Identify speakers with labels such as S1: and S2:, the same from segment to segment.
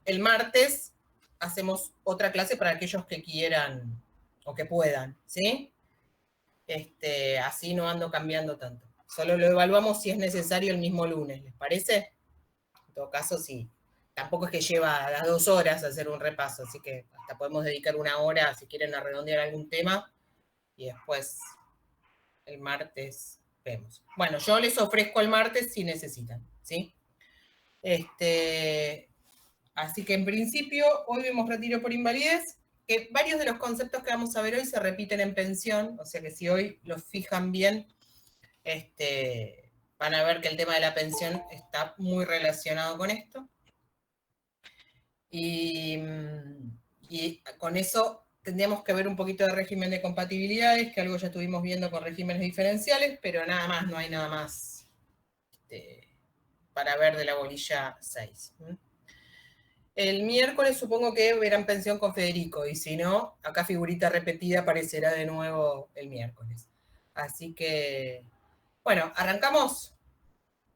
S1: el martes hacemos otra clase para aquellos que quieran o que puedan, ¿sí? Así no ando cambiando tanto. Solo lo evaluamos si es necesario el mismo lunes, ¿les parece? En todo caso, sí. Tampoco es que lleva las 2 horas hacer un repaso, así que hasta podemos dedicar 1 hora si quieren a redondear algún tema y después el martes vemos. Bueno, yo les ofrezco el martes si necesitan, ¿sí? Así que en principio, hoy vemos retiro por invalidez, que varios de los conceptos que vamos a ver hoy se repiten en pensión, o sea que si hoy los fijan bien, van a ver que el tema de la pensión está muy relacionado con esto. Y con eso tendríamos que ver un poquito de régimen de compatibilidades, que algo ya estuvimos viendo con regímenes diferenciales, pero nada más, no hay nada más para ver de la bolilla 6. El miércoles supongo que verán pensión con Federico, y si no, acá figurita repetida aparecerá de nuevo el miércoles. Así que, bueno, arrancamos.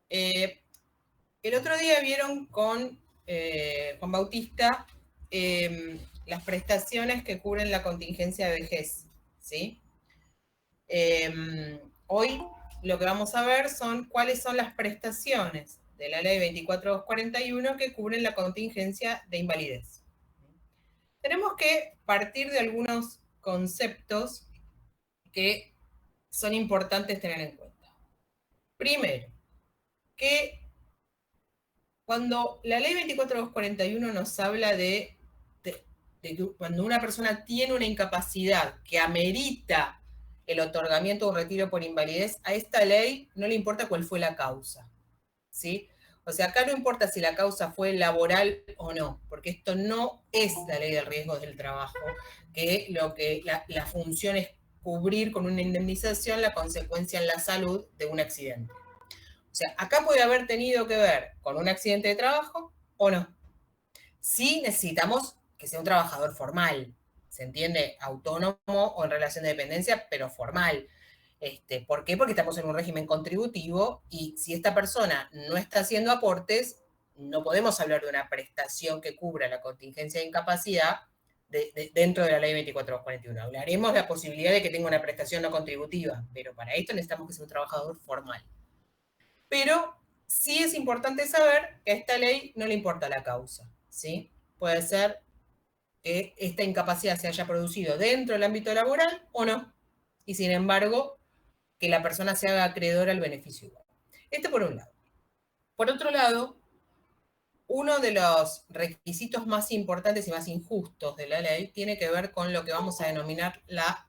S1: El otro día vieron con Juan Bautista las prestaciones que cubren la contingencia de vejez, ¿sí? Hoy lo que vamos a ver son cuáles son las prestaciones de la ley 24241 que cubren la contingencia de invalidez. Tenemos que partir de algunos conceptos que son importantes tener en cuenta. Primero, que cuando la ley 24241 nos habla de que cuando una persona tiene una incapacidad que amerita el otorgamiento de un retiro por invalidez, a esta ley no le importa cuál fue la causa, ¿sí? O sea, acá no importa si la causa fue laboral o no, porque esto no es la ley del riesgo del trabajo, que la función es cubrir con una indemnización la consecuencia en la salud de un accidente. O sea, acá puede haber tenido que ver con un accidente de trabajo o no. Sí necesitamos que sea un trabajador formal, ¿se entiende? Autónomo o en relación de dependencia, pero formal. ¿Por qué? Porque estamos en un régimen contributivo y si esta persona no está haciendo aportes, no podemos hablar de una prestación que cubra la contingencia de incapacidad dentro de la ley 24241. Hablaremos de la posibilidad de que tenga una prestación no contributiva, pero para esto necesitamos que sea un trabajador formal. Pero sí es importante saber que a esta ley no le importa la causa, ¿sí? Puede ser que esta incapacidad se haya producido dentro del ámbito laboral o no, y sin embargo, que la persona se haga acreedora al beneficio igual. Por un lado. Por otro lado, uno de los requisitos más importantes y más injustos de la ley tiene que ver con lo que vamos a denominar la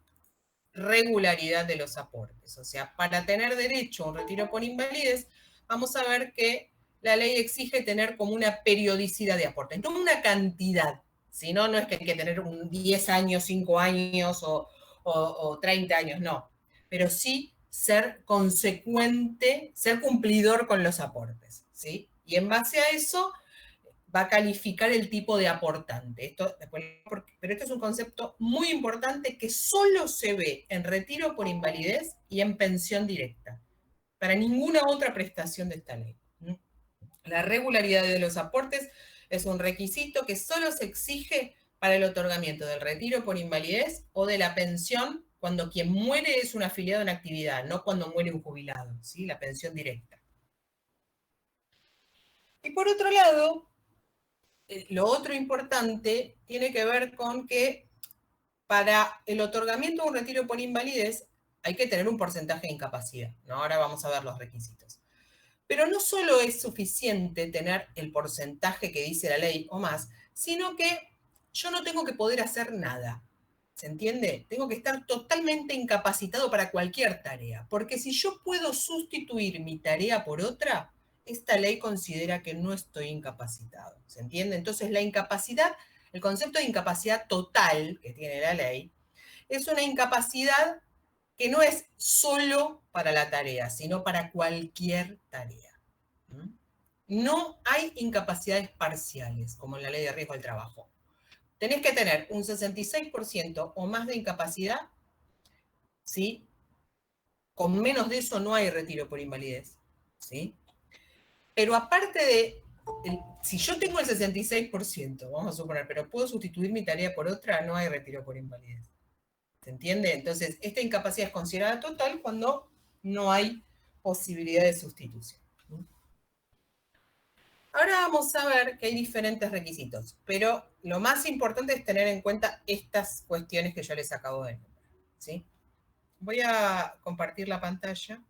S1: regularidad de los aportes. O sea, para tener derecho a un retiro por invalidez, vamos a ver que la ley exige tener como una periodicidad de aporte, no una cantidad. Si no, no es que hay que tener 10 años, 5 años o 30 años, no. Pero sí ser consecuente, ser cumplidor con los aportes, ¿sí? Y en base a eso va a calificar el tipo de aportante. Pero esto es un concepto muy importante que solo se ve en retiro por invalidez y en pensión directa, para ninguna otra prestación de esta ley. La regularidad de los aportes es un requisito que solo se exige para el otorgamiento del retiro por invalidez o de la pensión cuando quien muere es un afiliado en actividad, no cuando muere un jubilado, ¿sí? La pensión directa. Y por otro lado, lo otro importante tiene que ver con que para el otorgamiento de un retiro por invalidez hay que tener un porcentaje de incapacidad, ¿no? Ahora vamos a ver los requisitos. Pero no solo es suficiente tener el porcentaje que dice la ley o más, sino que yo no tengo que poder hacer nada. ¿Se entiende? Tengo que estar totalmente incapacitado para cualquier tarea, porque si yo puedo sustituir mi tarea por otra, esta ley considera que no estoy incapacitado. ¿Se entiende? Entonces la incapacidad, el concepto de incapacidad total que tiene la ley, es una incapacidad que no es solo para la tarea, sino para cualquier tarea. No hay incapacidades parciales, como en la ley de riesgo del trabajo. Tenés que tener un 66% o más de incapacidad, ¿sí? Con menos de eso no hay retiro por invalidez, ¿sí? Pero aparte de si yo tengo el 66%, vamos a suponer, pero puedo sustituir mi tarea por otra, no hay retiro por invalidez. ¿Se entiende? Entonces, esta incapacidad es considerada total cuando no hay posibilidad de sustitución. Ahora vamos a ver que hay diferentes requisitos, pero lo más importante es tener en cuenta estas cuestiones que yo les acabo de nombrar, ¿sí? Voy a compartir la pantalla.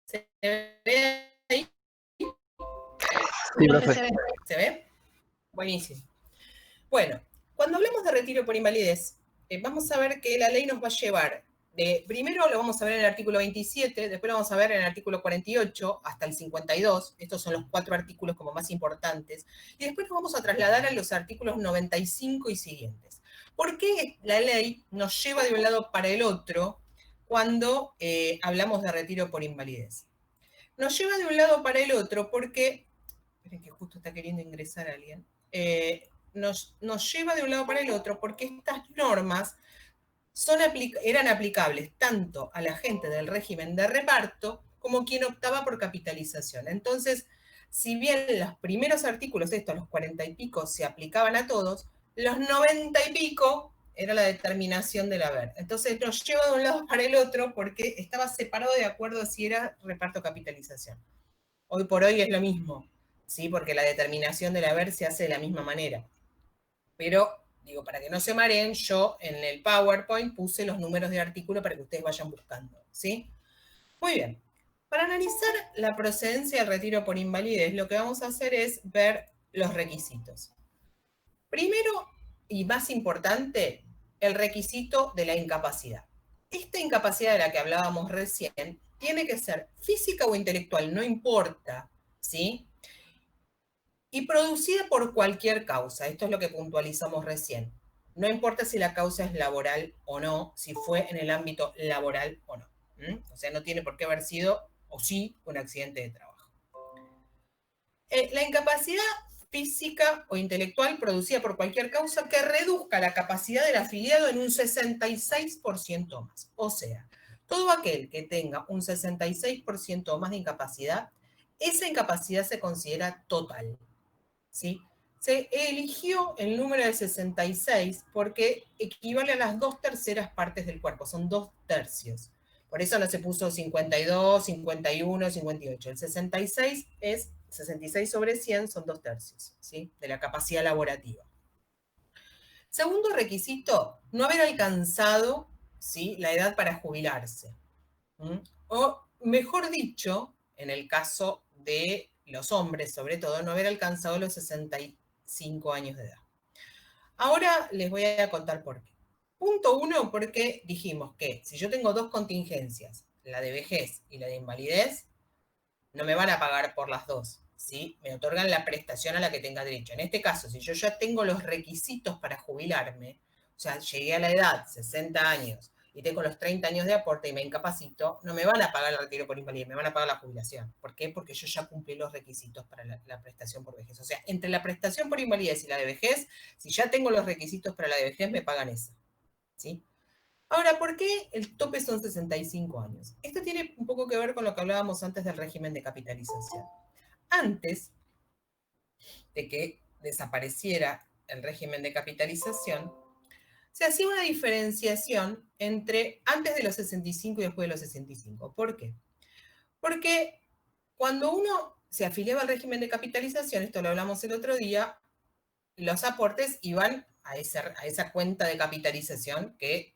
S1: ¿Se ve ahí?
S2: Sí, profe.
S1: ¿Se ve? Buenísimo. Bueno, cuando hablamos de retiro por invalidez, vamos a ver que la ley nos va a llevar primero lo vamos a ver en el artículo 27, después lo vamos a ver en el artículo 48 hasta el 52, estos son los 4 artículos como más importantes, y después nos vamos a trasladar a los artículos 95 y siguientes. ¿Por qué la ley nos lleva de un lado para el otro cuando hablamos de retiro por invalidez? Nos lleva de un lado para el otro porque, esperen que justo está queriendo ingresar alguien, nos lleva de un lado para el otro porque estas normas eran aplicables tanto a la gente del régimen de reparto como quien optaba por capitalización. Entonces, si bien los primeros artículos, los 40 y pico, se aplicaban a todos, los 90 y pico era la determinación del haber. Entonces nos lleva de un lado para el otro porque estaba separado de acuerdo a si era reparto o capitalización. Hoy por hoy es lo mismo, ¿sí? Porque la determinación del haber se hace de la misma manera. Pero, digo, para que no se mareen, yo en el PowerPoint puse los números de artículo para que ustedes vayan buscando, ¿sí? Muy bien. Para analizar la procedencia del retiro por invalidez, lo que vamos a hacer es ver los requisitos. Primero, y más importante, el requisito de la incapacidad. Esta incapacidad de la que hablábamos recién tiene que ser física o intelectual, no importa, ¿sí? Y producida por cualquier causa. Esto es lo que puntualizamos recién. No importa si la causa es laboral o no, si fue en el ámbito laboral o no. O sea, no tiene por qué haber sido, o sí, un accidente de trabajo. La incapacidad física o intelectual producida por cualquier causa que reduzca la capacidad del afiliado en un 66% más. O sea, todo aquel que tenga un 66% o más de incapacidad, esa incapacidad se considera total. ¿Sí? Se eligió el número de 66 porque equivale a las 2/3 partes del cuerpo, son 2/3. Por eso no se puso 52, 51, 58. El 66 es 66 sobre 100, son 2/3, ¿sí? De la capacidad laborativa. Segundo requisito, no haber alcanzado, ¿sí?, la edad para jubilarse. O mejor dicho, en el caso de los hombres, sobre todo, no haber alcanzado los 65 años de edad. Ahora les voy a contar por qué. Punto 1, porque dijimos que si yo tengo 2 contingencias, la de vejez y la de invalidez, no me van a pagar por las dos, ¿sí? Me otorgan la prestación a la que tenga derecho. En este caso, si yo ya tengo los requisitos para jubilarme, o sea, llegué a la edad, 60 años, y tengo los 30 años de aporte y me incapacito, no me van a pagar el retiro por invalidez, me van a pagar la jubilación. ¿Por qué? Porque yo ya cumplí los requisitos para la prestación por vejez. O sea, entre la prestación por invalidez y la de vejez, si ya tengo los requisitos para la de vejez, me pagan esa, ¿sí? Ahora, ¿por qué el tope son 65 años? Esto tiene un poco que ver con lo que hablábamos antes del régimen de capitalización. Antes de que desapareciera el régimen de capitalización, se hacía una diferenciación entre antes de los 65 y después de los 65. ¿Por qué? Porque cuando uno se afiliaba al régimen de capitalización, esto lo hablamos el otro día, los aportes iban a esa cuenta de capitalización que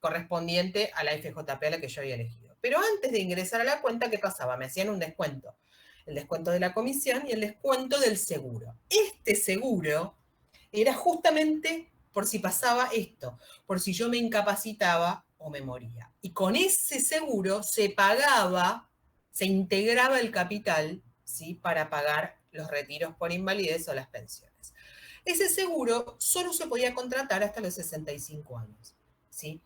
S1: correspondiente a la FJP a la que yo había elegido. Pero antes de ingresar a la cuenta, ¿qué pasaba? Me hacían un descuento. El descuento de la comisión y el descuento del seguro. Este seguro era justamente por si pasaba esto, por si yo me incapacitaba o me moría. Y con ese seguro se pagaba, se integraba el capital, ¿sí?, para pagar los retiros por invalidez o las pensiones. Ese seguro solo se podía contratar hasta los 65 años, ¿sí?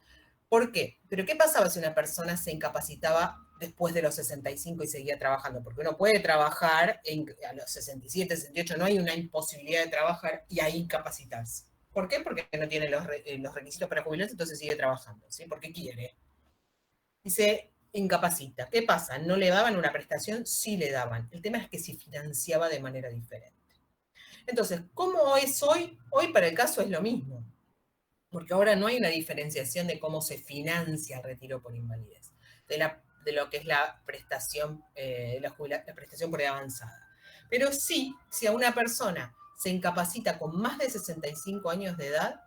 S1: ¿Por qué? Pero ¿qué pasaba si una persona se incapacitaba después de los 65 y seguía trabajando, porque uno puede trabajar a los 67, 68, no hay una imposibilidad de trabajar y ahí incapacitarse. ¿Por qué? Porque no tiene los requisitos para jubilarse, entonces sigue trabajando, ¿sí? Porque quiere. Y se incapacita. ¿Qué pasa? ¿No le daban una prestación? Sí le daban. El tema es que se financiaba de manera diferente. Entonces, ¿cómo es hoy? Hoy para el caso es lo mismo, porque ahora no hay una diferenciación de cómo se financia el retiro por invalidez, de lo que es la prestación, la prestación por edad avanzada. Pero sí, si a una persona se incapacita con más de 65 años de edad,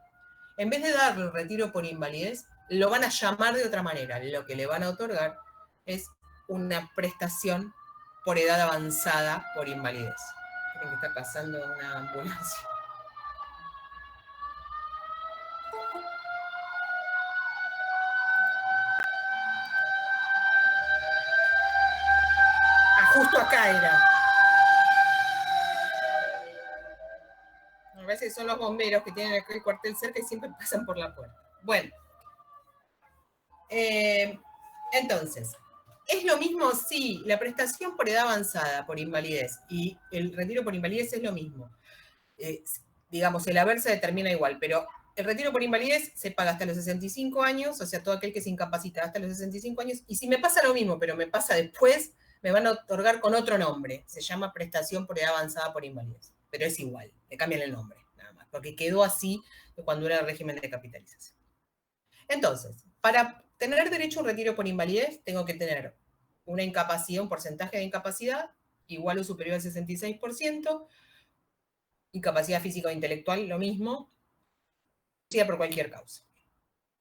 S1: en vez de darle el retiro por invalidez, lo van a llamar de otra manera. Lo que le van a otorgar es una prestación por edad avanzada por invalidez. Creo que está pasando una ambulancia. Ah, justo acá era. A veces son los bomberos que tienen el cuartel cerca y siempre pasan por la puerta. Bueno. Entonces, ¿es lo mismo? Sí, la prestación por edad avanzada, por invalidez, y el retiro por invalidez es lo mismo. Digamos, el haber se determina igual, pero el retiro por invalidez se paga hasta los 65 años, o sea, todo aquel que se incapacita hasta los 65 años, y si me pasa lo mismo, pero me pasa después, me van a otorgar con otro nombre. Se llama prestación por edad avanzada por invalidez, pero es igual, le cambian el nombre, nada más, porque quedó así cuando era el régimen de capitalización. Entonces, para tener derecho a un retiro por invalidez, tengo que tener una incapacidad, un porcentaje de incapacidad igual o superior al 66%, incapacidad física o intelectual, lo mismo, sea por cualquier causa.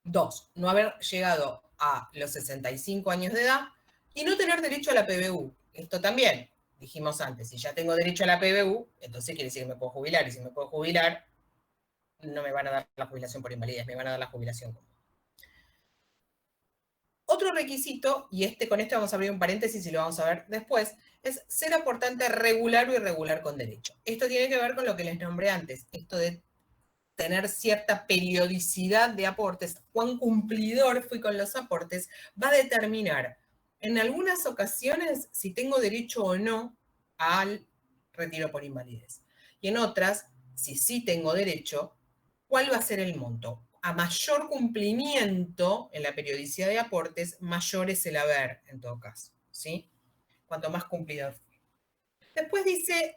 S1: 2, no haber llegado a los 65 años de edad y no tener derecho a la PBU. Esto también, dijimos antes, si ya tengo derecho a la PBU, entonces quiere decir que me puedo jubilar, y si me puedo jubilar, no me van a dar la jubilación por invalidez, me van a dar la jubilación común. Otro requisito, y con esto vamos a abrir un paréntesis y lo vamos a ver después, es ser aportante regular o irregular con derecho. Esto tiene que ver con lo que les nombré antes, esto de tener cierta periodicidad de aportes, cuán cumplidor fui con los aportes, va a determinar en algunas ocasiones si tengo derecho o no al retiro por invalidez. Y en otras, si sí tengo derecho, ¿cuál va a ser el monto? A mayor cumplimiento en la periodicidad de aportes, mayor es el haber, en todo caso, ¿sí? Cuanto más cumplidor fui. Después dice,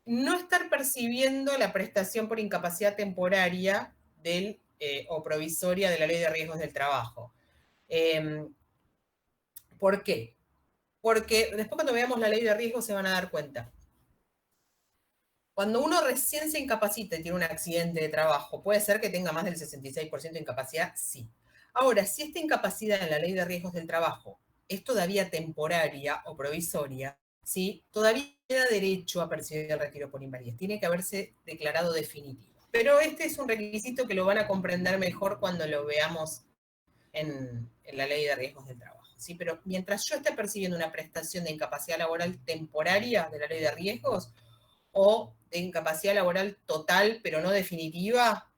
S1: no estar percibiendo la prestación por incapacidad temporaria o provisoria de la Ley de Riesgos del Trabajo. ¿Por qué? Porque después cuando veamos la Ley de Riesgos se van a dar cuenta. Cuando uno recién se incapacita y tiene un accidente de trabajo, ¿puede ser que tenga más del 66% de incapacidad? Sí. Ahora, si esta incapacidad en la Ley de Riesgos del Trabajo es todavía temporaria o provisoria, ¿sí? Todavía da derecho a percibir el retiro por invalidez. Tiene que haberse declarado definitivo. Pero este es un requisito que lo van a comprender mejor cuando lo veamos en la Ley de Riesgos del Trabajo, ¿sí? Pero mientras yo esté percibiendo una prestación de incapacidad laboral temporaria de la Ley de Riesgos, o de incapacidad laboral total, pero no definitiva,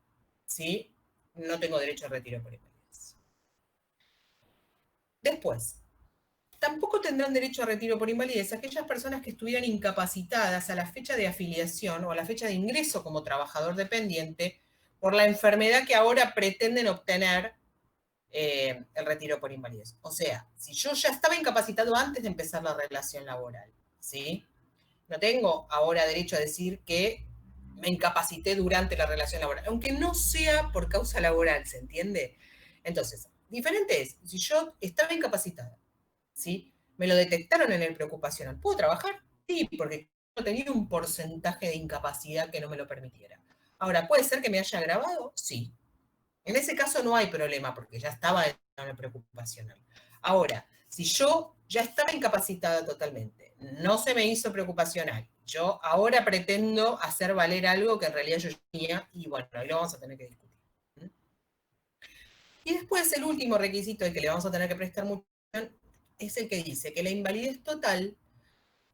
S1: ¿sí? No tengo derecho a retiro por invalidez. Después, tampoco tendrán derecho a retiro por invalidez aquellas personas que estuvieran incapacitadas a la fecha de afiliación o a la fecha de ingreso como trabajador dependiente por la enfermedad que ahora pretenden obtener el retiro por invalidez. O sea, si yo ya estaba incapacitado antes de empezar la relación laboral, ¿sí? No tengo ahora derecho a decir que me incapacité durante la relación laboral, aunque no sea por causa laboral, ¿se entiende? Entonces, diferente es, si yo estaba incapacitada, ¿sí? Me lo detectaron en el preocupacional, ¿puedo trabajar? Sí, porque yo tenía un porcentaje de incapacidad que no me lo permitiera. Ahora, ¿puede ser que me haya agravado? Sí. En ese caso no hay problema, porque ya estaba en el preocupacional. Ahora, si yo ya estaba incapacitada totalmente, no se me hizo preocupacional, yo ahora pretendo hacer valer algo que en realidad yo tenía, y bueno, ahí lo vamos a tener que discutir. Y después el último requisito al que le vamos a tener que prestar mucha atención es el que dice que la invalidez total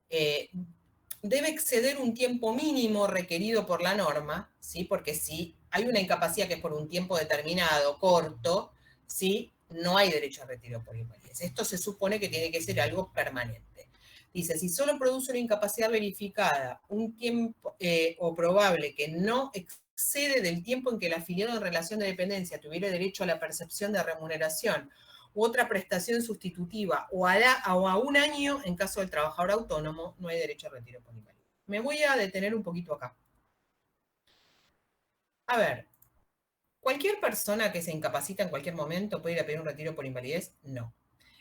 S1: debe exceder un tiempo mínimo requerido por la norma, ¿sí? Porque si hay una incapacidad que es por un tiempo determinado, corto, ¿sí? no hay derecho a retiro por invalidez. Esto se supone que tiene que ser algo permanente. Dice, si solo produce una incapacidad verificada un tiempo o probable que no excede del tiempo en que el afiliado en relación de dependencia tuviera derecho a la percepción de remuneración u otra prestación sustitutiva o a un año en caso del trabajador autónomo, no hay derecho a retiro por invalidez. Me voy a detener un poquito acá. A ver, ¿cualquier persona que se incapacita en cualquier momento puede ir a pedir un retiro por invalidez? No.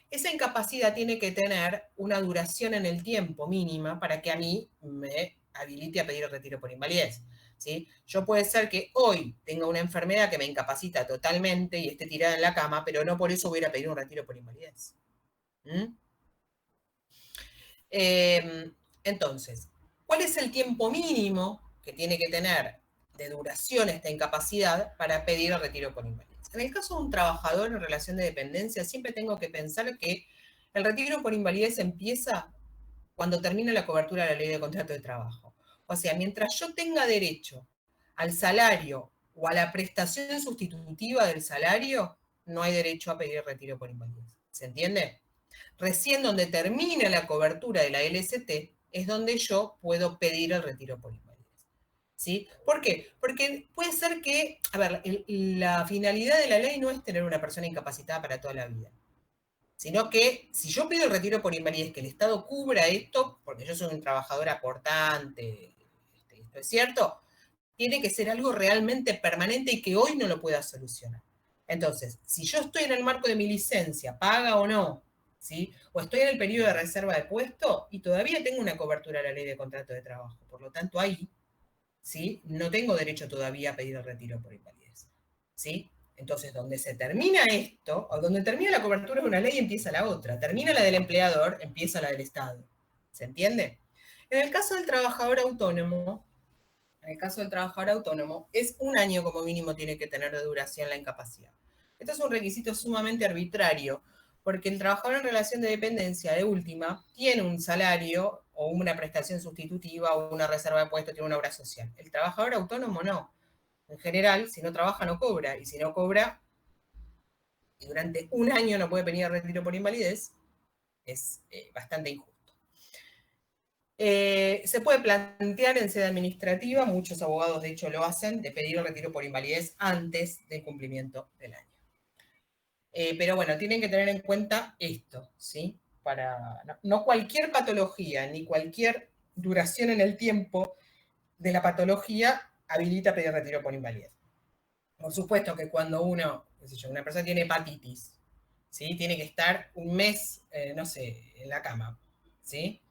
S1: Esa incapacidad tiene que tener una duración en el tiempo mínima para que a mí me habilite a pedir el retiro por invalidez. ¿Sí? Yo puede ser que hoy tenga una enfermedad que me incapacita totalmente y esté tirada en la cama, pero no por eso voy a ir a pedir un retiro por invalidez. Entonces, ¿cuál es el tiempo mínimo que tiene que tener de duración esta incapacidad para pedir el retiro por invalidez? En el caso de un trabajador en relación de dependencia, siempre tengo que pensar que el retiro por invalidez empieza cuando termina la cobertura de la ley de contrato de trabajo. O sea, mientras yo tenga derecho al salario o a la prestación sustitutiva del salario, no hay derecho a pedir retiro por invalidez. ¿Se entiende? Recién donde termina la cobertura de la LST es donde yo puedo pedir el retiro por invalidez. ¿Sí? ¿Por qué? Porque puede ser que, a ver, la finalidad de la ley no es tener una persona incapacitada para toda la vida, sino que si yo pido el retiro por invalidez, que el Estado cubra esto, porque yo soy un trabajador aportante, esto es cierto, tiene que ser algo realmente permanente y que hoy no lo pueda solucionar. Entonces, si yo estoy en el marco de mi licencia, paga o no, ¿sí? O estoy en el periodo de reserva de puesto y todavía tengo una cobertura a la ley de contrato de trabajo, por lo tanto ahí, ¿sí? No tengo derecho todavía a pedir el retiro por invalidez, ¿sí? Entonces, donde se termina esto, o donde termina la cobertura de una ley, empieza la otra. Termina la del empleador, empieza la del Estado. ¿Se entiende? En el caso del trabajador autónomo, es un año como mínimo tiene que tener de duración la incapacidad. Esto es un requisito sumamente arbitrario, porque el trabajador en relación de dependencia, de última, tiene un salario o una prestación sustitutiva o una reserva de puesto, tiene una obra social. El trabajador autónomo no. En general, si no trabaja, no cobra. Y si no cobra, y durante un año no puede venir a retiro por invalidez, es bastante injusto. Se puede plantear en sede administrativa, muchos abogados de hecho lo hacen, de pedir el retiro por invalidez antes del cumplimiento del año. Pero bueno, tienen que tener en cuenta esto, ¿sí? No cualquier patología ni cualquier duración en el tiempo de la patología habilita pedir retiro por invalidez. Por supuesto que cuando una persona tiene hepatitis, ¿sí? Tiene que estar un mes, no sé, en la cama, ¿sí?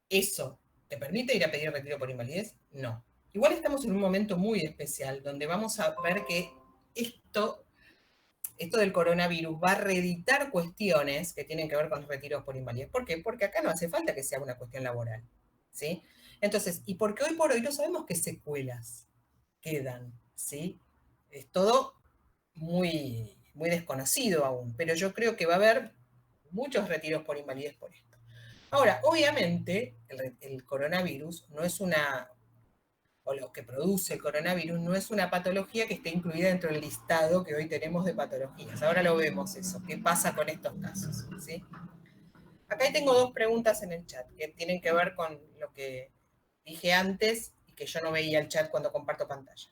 S1: ¿Eso te permite ir a pedir retiro por invalidez? No. Igual estamos en un momento muy especial donde vamos a ver que esto del coronavirus va a reeditar cuestiones que tienen que ver con los retiros por invalidez. ¿Por qué? Porque acá no hace falta que sea una cuestión laboral, ¿sí? Entonces, y porque hoy por hoy no sabemos qué secuelas quedan, ¿sí? Es todo muy, muy desconocido aún, pero yo creo que va a haber muchos retiros por invalidez por esto. Ahora, obviamente, el coronavirus no es o lo que produce el coronavirus no es una patología que esté incluida dentro del listado que hoy tenemos de patologías. Ahora lo vemos eso. ¿Qué pasa con estos casos? ¿Sí? Acá tengo dos preguntas en el chat que tienen que ver con lo que dije antes y que yo no veía el chat cuando comparto pantalla.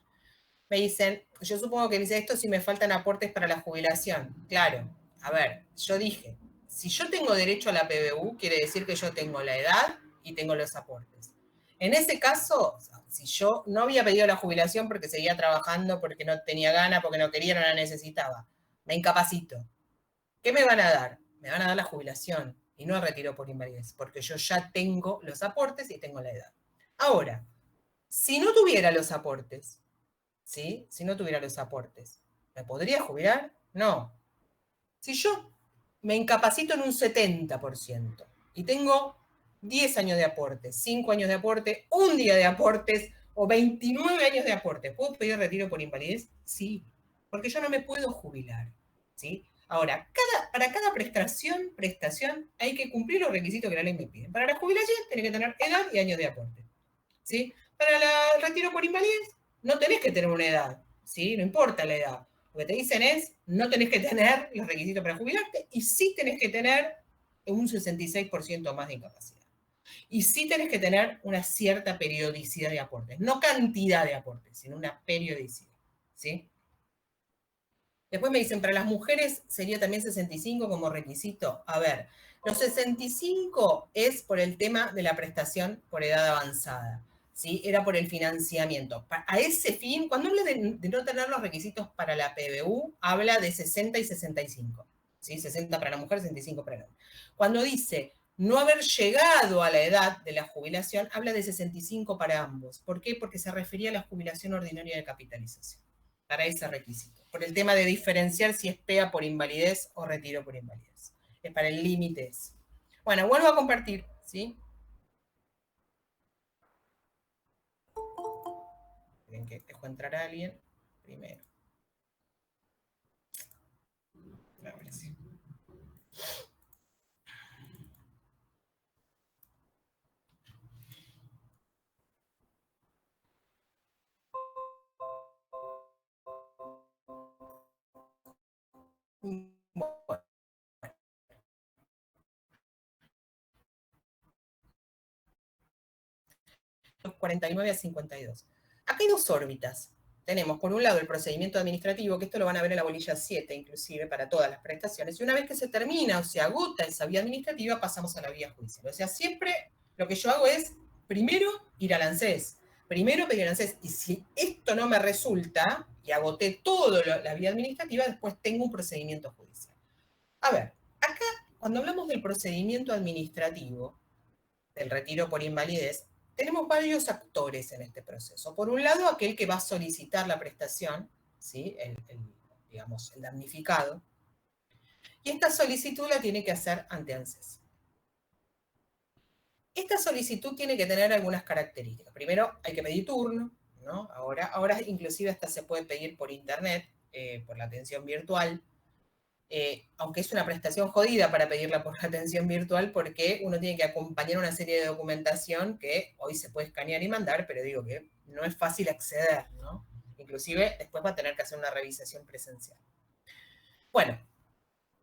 S1: Me dicen, yo supongo que dice esto si me faltan aportes para la jubilación. Claro, a ver, yo dije, si yo tengo derecho a la PBU, quiere decir que yo tengo la edad y tengo los aportes. En ese caso, si yo no había pedido la jubilación porque seguía trabajando, porque no tenía gana, porque no quería, no la necesitaba, me incapacito. ¿Qué me van a dar? Me van a dar la jubilación y no el retiro por invalidez, porque yo ya tengo los aportes y tengo la edad. Ahora, si no tuviera los aportes, ¿sí? Si no tuviera los aportes, ¿me podría jubilar? No. Si yo me incapacito en un 70% y tengo 10 años de aportes, 5 años de aporte, un día de aportes o 29 años de aportes, ¿puedo pedir retiro por invalidez? Sí, porque yo no me puedo jubilar, ¿sí? Ahora, para cada prestación hay que cumplir los requisitos que la ley me pide. Para la jubilación tiene que tener edad y años de aporte, ¿sí? Para el retiro por invalidez no tenés que tener una edad, ¿sí? No importa la edad. Lo que te dicen es, no tenés que tener los requisitos para jubilarte y sí tenés que tener un 66% más de incapacidad. Y sí tenés que tener una cierta periodicidad de aportes, no cantidad de aportes, sino una periodicidad, ¿sí? Después me dicen, para las mujeres sería también 65 como requisito. A ver, los 65 es por el tema de la prestación por edad avanzada, ¿sí? Era por el financiamiento. A ese fin, cuando habla de no tener los requisitos para la PBU, habla de 60 y 65, ¿sí? 60 para la mujer, 65 para el hombre. Cuando dice no haber llegado a la edad de la jubilación, habla de 65 para ambos. ¿Por qué? Porque se refería a la jubilación ordinaria de capitalización, para ese requisito, por el tema de diferenciar si es PEA por invalidez o retiro por invalidez. Es para el límite ese. Bueno, vuelvo a compartir, ¿sí? Miren que dejo entrar a alguien primero. A ver si. Bueno, 49 a 52. Acá hay dos órbitas. Tenemos, por un lado, el procedimiento administrativo, que esto lo van a ver en la bolilla 7, inclusive, para todas las prestaciones. Y una vez que se termina o se agota esa vía administrativa, pasamos a la vía judicial. O sea, siempre lo que yo hago es, primero, ir al ANSES. Primero pedir al ANSES. Y si esto no me resulta, y agoté toda la vía administrativa, después tengo un procedimiento judicial. A ver, acá, cuando hablamos del procedimiento administrativo, del retiro por invalidez, tenemos varios actores en este proceso. Por un lado, aquel que va a solicitar la prestación, ¿sí? Digamos, el damnificado, y esta solicitud la tiene que hacer ante ANSES. Esta solicitud tiene que tener algunas características. Primero, hay que pedir turno, ¿no? Ahora inclusive hasta se puede pedir por internet, por la atención virtual, aunque es una prestación jodida para pedirla por atención virtual, porque uno tiene que acompañar una serie de documentación que hoy se puede escanear y mandar, pero digo que no es fácil acceder, ¿no? Inclusive después va a tener que hacer una revisación presencial. Bueno,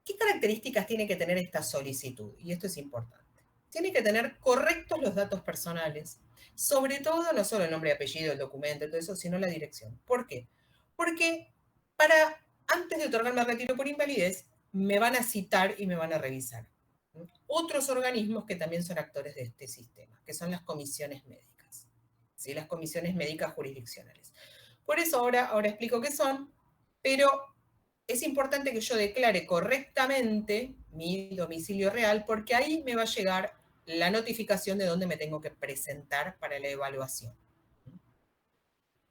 S1: ¿qué características tiene que tener esta solicitud? Y esto es importante. Tiene que tener correctos los datos personales, sobre todo no solo el nombre y apellido, el documento, todo eso, sino la dirección. ¿Por qué? Porque antes de otorgarme el retiro por invalidez, me van a citar y me van a revisar otros organismos que también son actores de este sistema, que son las comisiones médicas, ¿sí? Las comisiones médicas jurisdiccionales. Por eso ahora explico qué son, pero es importante que yo declare correctamente mi domicilio real, porque ahí me va a llegar la notificación de dónde me tengo que presentar para la evaluación.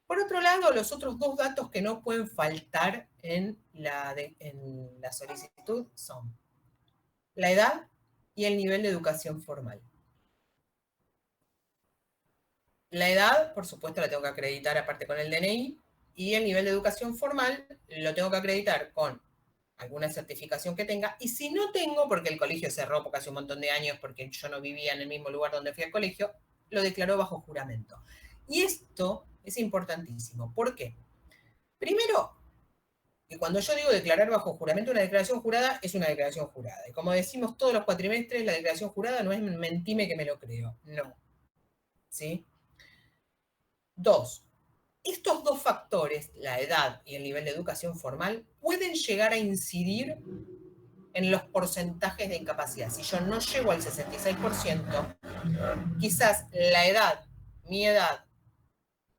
S1: Por otro lado, los otros dos datos que no pueden faltar en la solicitud son la edad y el nivel de educación formal. La edad, por supuesto, la tengo que acreditar aparte con el DNI, y el nivel de educación formal lo tengo que acreditar con alguna certificación que tenga, y si no tengo, porque el colegio cerró porque hace un montón de años, porque yo no vivía en el mismo lugar donde fui al colegio, lo declaró bajo juramento. Y esto es importantísimo. ¿Por qué? Primero, que cuando yo digo declarar bajo juramento una declaración jurada, es una declaración jurada. Y como decimos todos los cuatrimestres, la declaración jurada no es mentime que me lo creo. No. ¿Sí? Dos, estos dos factores, la edad y el nivel de educación formal, pueden llegar a incidir en los porcentajes de incapacidad. Si yo no llego al 66%, quizás la edad, mi edad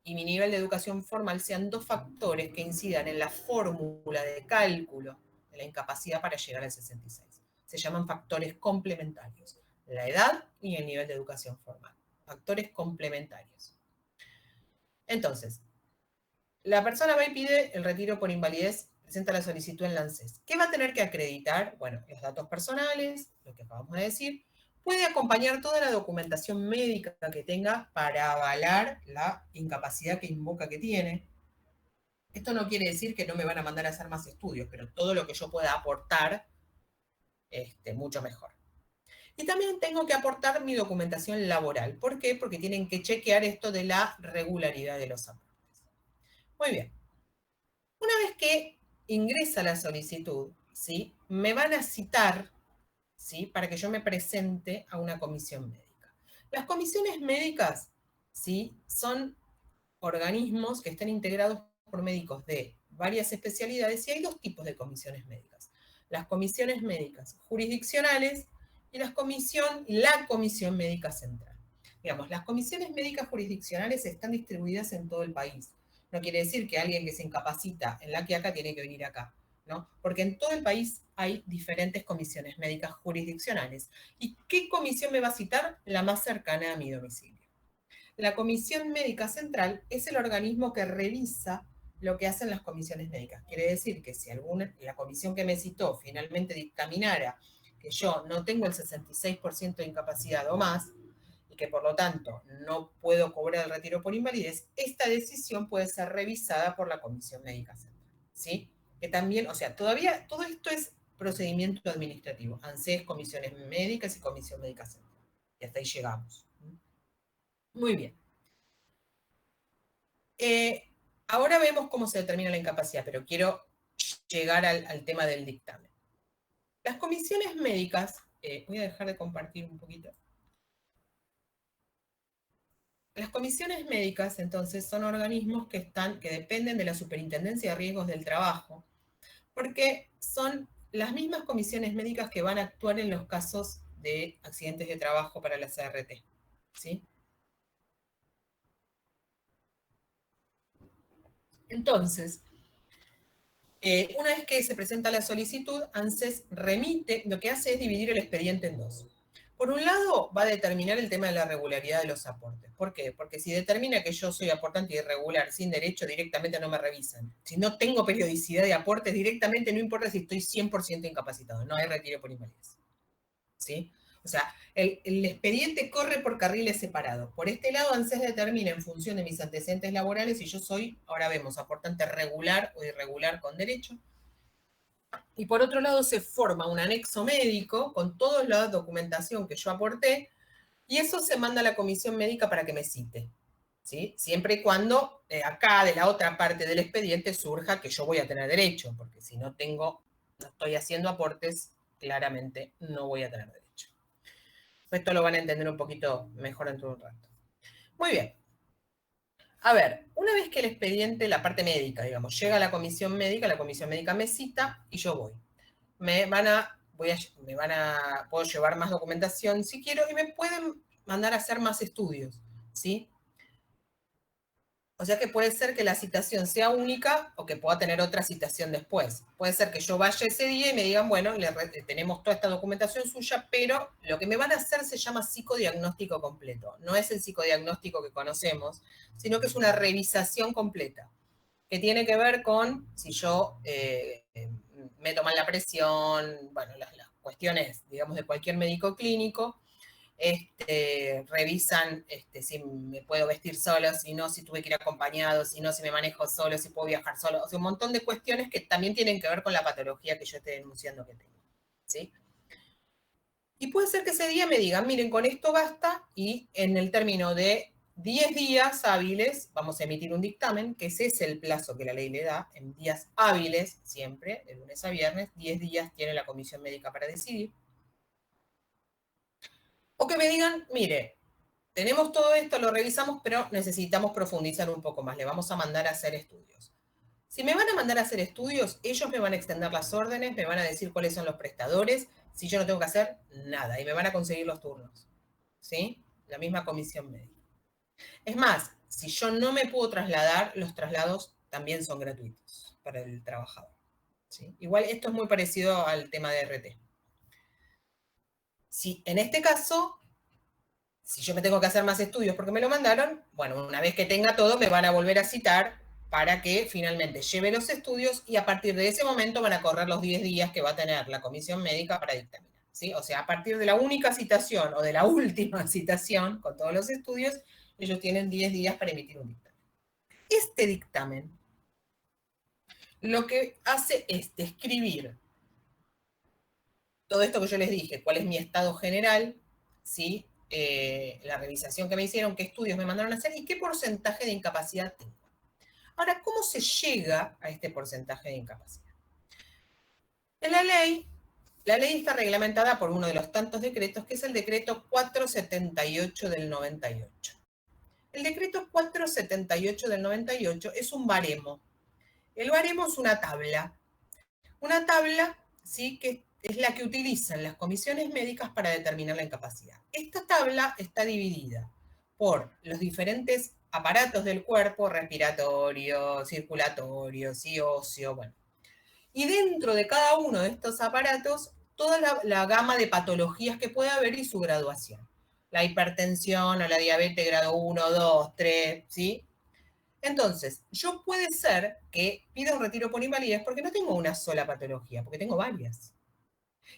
S1: y mi nivel de educación formal sean dos factores que incidan en la fórmula de cálculo de la incapacidad para llegar al 66. Se llaman factores complementarios. La edad y el nivel de educación formal. Factores complementarios. Entonces, la persona va y pide el retiro por invalidez, presenta la solicitud en la ANSES. ¿Qué va a tener que acreditar? Bueno, los datos personales, lo que acabamos de decir. Puede acompañar toda la documentación médica que tenga para avalar la incapacidad que invoca que tiene. Esto no quiere decir que no me van a mandar a hacer más estudios, pero todo lo que yo pueda aportar, mucho mejor. Y también tengo que aportar mi documentación laboral. ¿Por qué? Porque tienen que chequear esto de la regularidad de los aportes. Muy bien. Una vez que ingresa la solicitud, ¿sí? Me van a citar, ¿sí? Para que yo me presente a una comisión médica. Las comisiones médicas, ¿sí? Son organismos que están integrados por médicos de varias especialidades y hay dos tipos de comisiones médicas. Las comisiones médicas jurisdiccionales y la comisión médica central. Digamos, las comisiones médicas jurisdiccionales están distribuidas en todo el país. No quiere decir que alguien que se incapacita en La Quiaca tiene que venir acá, ¿no? Porque en todo el país hay diferentes comisiones médicas jurisdiccionales. ¿Y qué comisión me va a citar? La más cercana a mi domicilio. La Comisión Médica Central es el organismo que revisa lo que hacen las comisiones médicas. Quiere decir que si la comisión que me citó finalmente dictaminara que yo no tengo el 66% de incapacidad o más, y que por lo tanto no puedo cobrar el retiro por invalidez, esta decisión puede ser revisada por la Comisión Médica Central. ¿Sí? Que también, o sea, todavía todo esto es procedimiento administrativo. ANSES, comisiones médicas y Comisión Médica Central. Y hasta ahí llegamos. Muy bien. Ahora vemos cómo se determina la incapacidad, pero quiero llegar al tema del dictamen. Las comisiones médicas, voy a dejar de compartir un poquito. Las comisiones médicas, entonces, son organismos que dependen de la Superintendencia de Riesgos del Trabajo, porque son las mismas comisiones médicas que van a actuar en los casos de accidentes de trabajo para la CRT. ¿Sí? Entonces, una vez que se presenta la solicitud, ANSES remite, lo que hace es dividir el expediente en dos. Por un lado, va a determinar el tema de la regularidad de los aportes. ¿Por qué? Porque si determina que yo soy aportante irregular, sin derecho, directamente no me revisan. Si no tengo periodicidad de aportes, directamente no importa si estoy 100% incapacitado, no hay retiro por invalidez. ¿Sí? O sea, el expediente corre por carriles separados. Por este lado, ANSES determina en función de mis antecedentes laborales si yo soy, ahora vemos, aportante regular o irregular con derecho. Y por otro lado, se forma un anexo médico con toda la documentación que yo aporté y eso se manda a la comisión médica para que me cite. ¿Sí? Siempre y cuando acá, de la otra parte del expediente, surja que yo voy a tener derecho, porque si no estoy haciendo aportes, claramente no voy a tener derecho. Esto lo van a entender un poquito mejor dentro de un rato. Muy bien. A ver, una vez que el expediente, la parte médica, digamos, llega a la comisión médica me cita y yo voy. Puedo llevar más documentación si quiero y me pueden mandar a hacer más estudios, ¿sí? O sea que puede ser que la citación sea única o que pueda tener otra citación después. Puede ser que yo vaya ese día y me digan, bueno, tenemos toda esta documentación suya, pero lo que me van a hacer se llama psicodiagnóstico completo. No es el psicodiagnóstico que conocemos, sino que es una revisación completa, que tiene que ver con si yo me toman la presión, bueno, las cuestiones, digamos, de cualquier médico clínico. Revisan si me puedo vestir solo, si no, si tuve que ir acompañado, si no, si me manejo solo, si puedo viajar solo. O sea, un montón de cuestiones que también tienen que ver con la patología que yo esté denunciando que tengo. ¿Sí? Y puede ser que ese día me digan, miren, con esto basta y en el término de 10 días hábiles vamos a emitir un dictamen, que ese es el plazo que la ley le da, en días hábiles, siempre, de lunes a viernes, 10 días tiene la comisión médica para decidir. O que me digan, mire, tenemos todo esto, lo revisamos, pero necesitamos profundizar un poco más. Le vamos a mandar a hacer estudios. Si me van a mandar a hacer estudios, ellos me van a extender las órdenes, me van a decir cuáles son los prestadores, si yo no tengo que hacer nada, y me van a conseguir los turnos. ¿Sí? La misma comisión médica. Es más, si yo no me puedo trasladar, los traslados también son gratuitos para el trabajador. ¿Sí? Igual esto es muy parecido al tema de RT. Si en este caso si yo me tengo que hacer más estudios porque me lo mandaron, bueno, una vez que tenga todo me van a volver a citar para que finalmente lleve los estudios y a partir de ese momento van a correr los 10 días que va a tener la comisión médica para dictaminar. ¿Sí? O sea, a partir de la única citación o de la última citación con todos los estudios, ellos tienen 10 días para emitir un dictamen. Este dictamen lo que hace es describir todo esto que yo les dije, cuál es mi estado general, ¿sí? La revisación que me hicieron, qué estudios me mandaron a hacer y qué porcentaje de incapacidad tengo. Ahora, ¿cómo se llega a este porcentaje de incapacidad? En la ley está reglamentada por uno de los tantos decretos, que es el decreto 478 del 98. El decreto 478 del 98 es un baremo. El baremo es una tabla, ¿sí?, que es la que utilizan las comisiones médicas para determinar la incapacidad. Esta tabla está dividida por los diferentes aparatos del cuerpo, respiratorio, circulatorio, sí, óseo, bueno. Y dentro de cada uno de estos aparatos, toda la gama de patologías que puede haber y su graduación. La hipertensión o la diabetes grado 1, 2, 3, ¿sí? Entonces, yo puede ser que pida un retiro por invalidez porque no tengo una sola patología, porque tengo varias.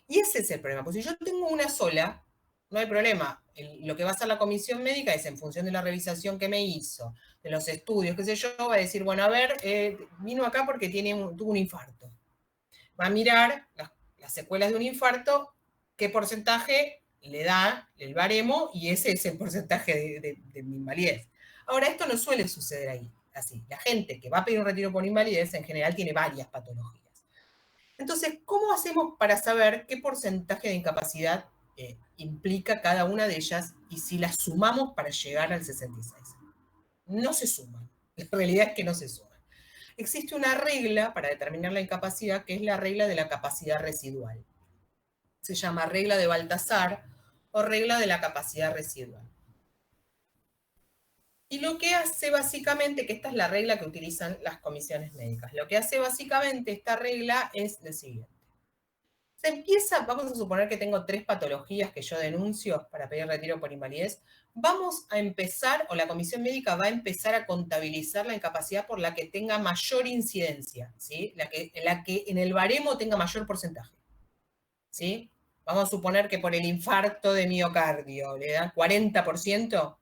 S1: Y ese es el problema, porque si yo tengo una sola, no hay problema. Lo que va a hacer la comisión médica es, en función de la revisación que me hizo, de los estudios, qué sé yo, va a decir, bueno, a ver, vino acá porque tuvo un infarto. Va a mirar las secuelas de un infarto, qué porcentaje le da el baremo, y ese es el porcentaje de mi invalidez. Ahora, esto no suele suceder ahí, así. La gente que va a pedir un retiro por invalidez en general tiene varias patologías. Entonces, ¿cómo hacemos para saber qué porcentaje de incapacidad implica cada una de ellas y si las sumamos para llegar al 66? No se suman. La realidad es que no se suman. Existe una regla para determinar la incapacidad, que es la regla de la capacidad residual. Se llama regla de Baltasar o regla de la capacidad residual. Y lo que hace básicamente, que esta es la regla que utilizan las comisiones médicas, lo que hace básicamente esta regla es lo siguiente. Se empieza, vamos a suponer que tengo 3 patologías que yo denuncio para pedir retiro por invalidez. Vamos a empezar, o la comisión médica va a empezar a contabilizar la incapacidad por la que tenga mayor incidencia, ¿sí? La que en el baremo tenga mayor porcentaje, ¿sí? Vamos a suponer que por el infarto de miocardio le dan 40%.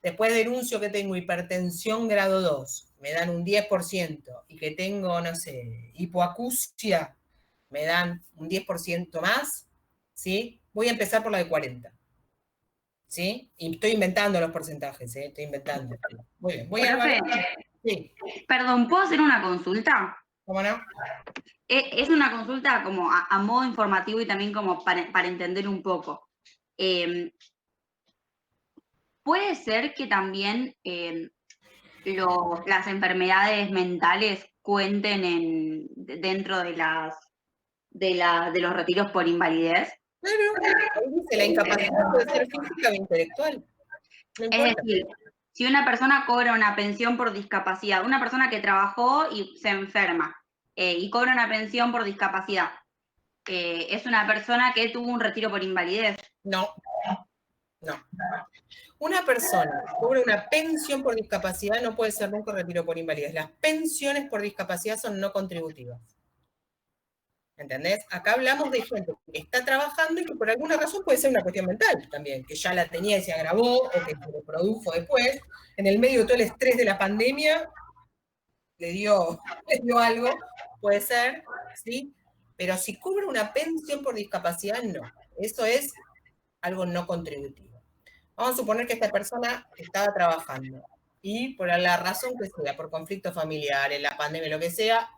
S1: Después denuncio que tengo hipertensión grado 2, me dan un 10%, y que tengo, no sé, hipoacusia, me dan un 10% más, ¿sí? Voy a empezar por la de 40, ¿sí? Y estoy inventando los porcentajes, ¿eh? Estoy inventando. Muy bien, voy a ver. Sí.
S2: Perdón, ¿puedo hacer una consulta?
S1: ¿Cómo no?
S2: Es una consulta como a modo informativo y también como para entender un poco. ¿Puede ser que también las enfermedades mentales cuenten dentro de los retiros por invalidez?
S1: Claro, ahí dice, la incapacidad puede ser física o intelectual. No
S2: Es
S1: importa.
S2: decir, si una persona cobra una pensión por discapacidad, una persona que trabajó y se enferma y cobra una pensión por discapacidad, ¿es una persona que tuvo un retiro por invalidez?
S1: No, no. Una persona que cobra una pensión por discapacidad no puede ser nunca retiro por invalidez. Las pensiones por discapacidad son no contributivas. ¿Entendés? Acá hablamos de gente que está trabajando y que por alguna razón puede ser una cuestión mental también, que ya la tenía y se agravó o que se reprodujo después. En el medio de todo el estrés de la pandemia le dio algo, puede ser, ¿sí? Pero si cubre una pensión por discapacidad, no. Eso es algo no contributivo. Vamos a suponer que esta persona estaba trabajando y por la razón que sea, por conflictos familiares, la pandemia, lo que sea,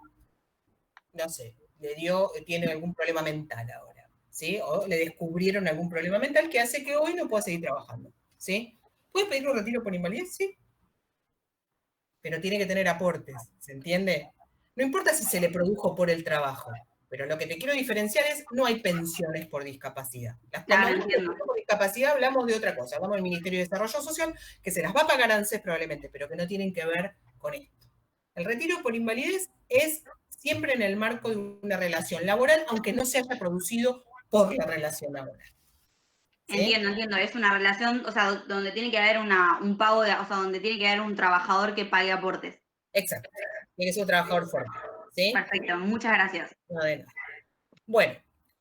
S1: no sé, tiene algún problema mental ahora, ¿sí? O le descubrieron algún problema mental que hace que hoy no pueda seguir trabajando, ¿sí? ¿Puede pedir un retiro por invalidez? Sí. Pero tiene que tener aportes, ¿se entiende? No importa si se le produjo por el trabajo, pero lo que te quiero diferenciar es, no hay pensiones por discapacidad. Cuando hablamos de pensiones por discapacidad, hablamos de otra cosa. Hablamos del Ministerio de Desarrollo Social, que se las va a pagar ANSES probablemente, pero que no tienen que ver con esto. El retiro por invalidez es siempre en el marco de una relación laboral, aunque no se haya producido por la relación laboral.
S2: ¿Sí? Entiendo. Es una relación, o sea, donde tiene que haber un pago, o sea, donde tiene que haber un trabajador que pague aportes.
S1: Exacto. Tiene que ser un trabajador fuerte. ¿Sí?
S2: Perfecto, muchas gracias.
S1: No, de nada. Bueno,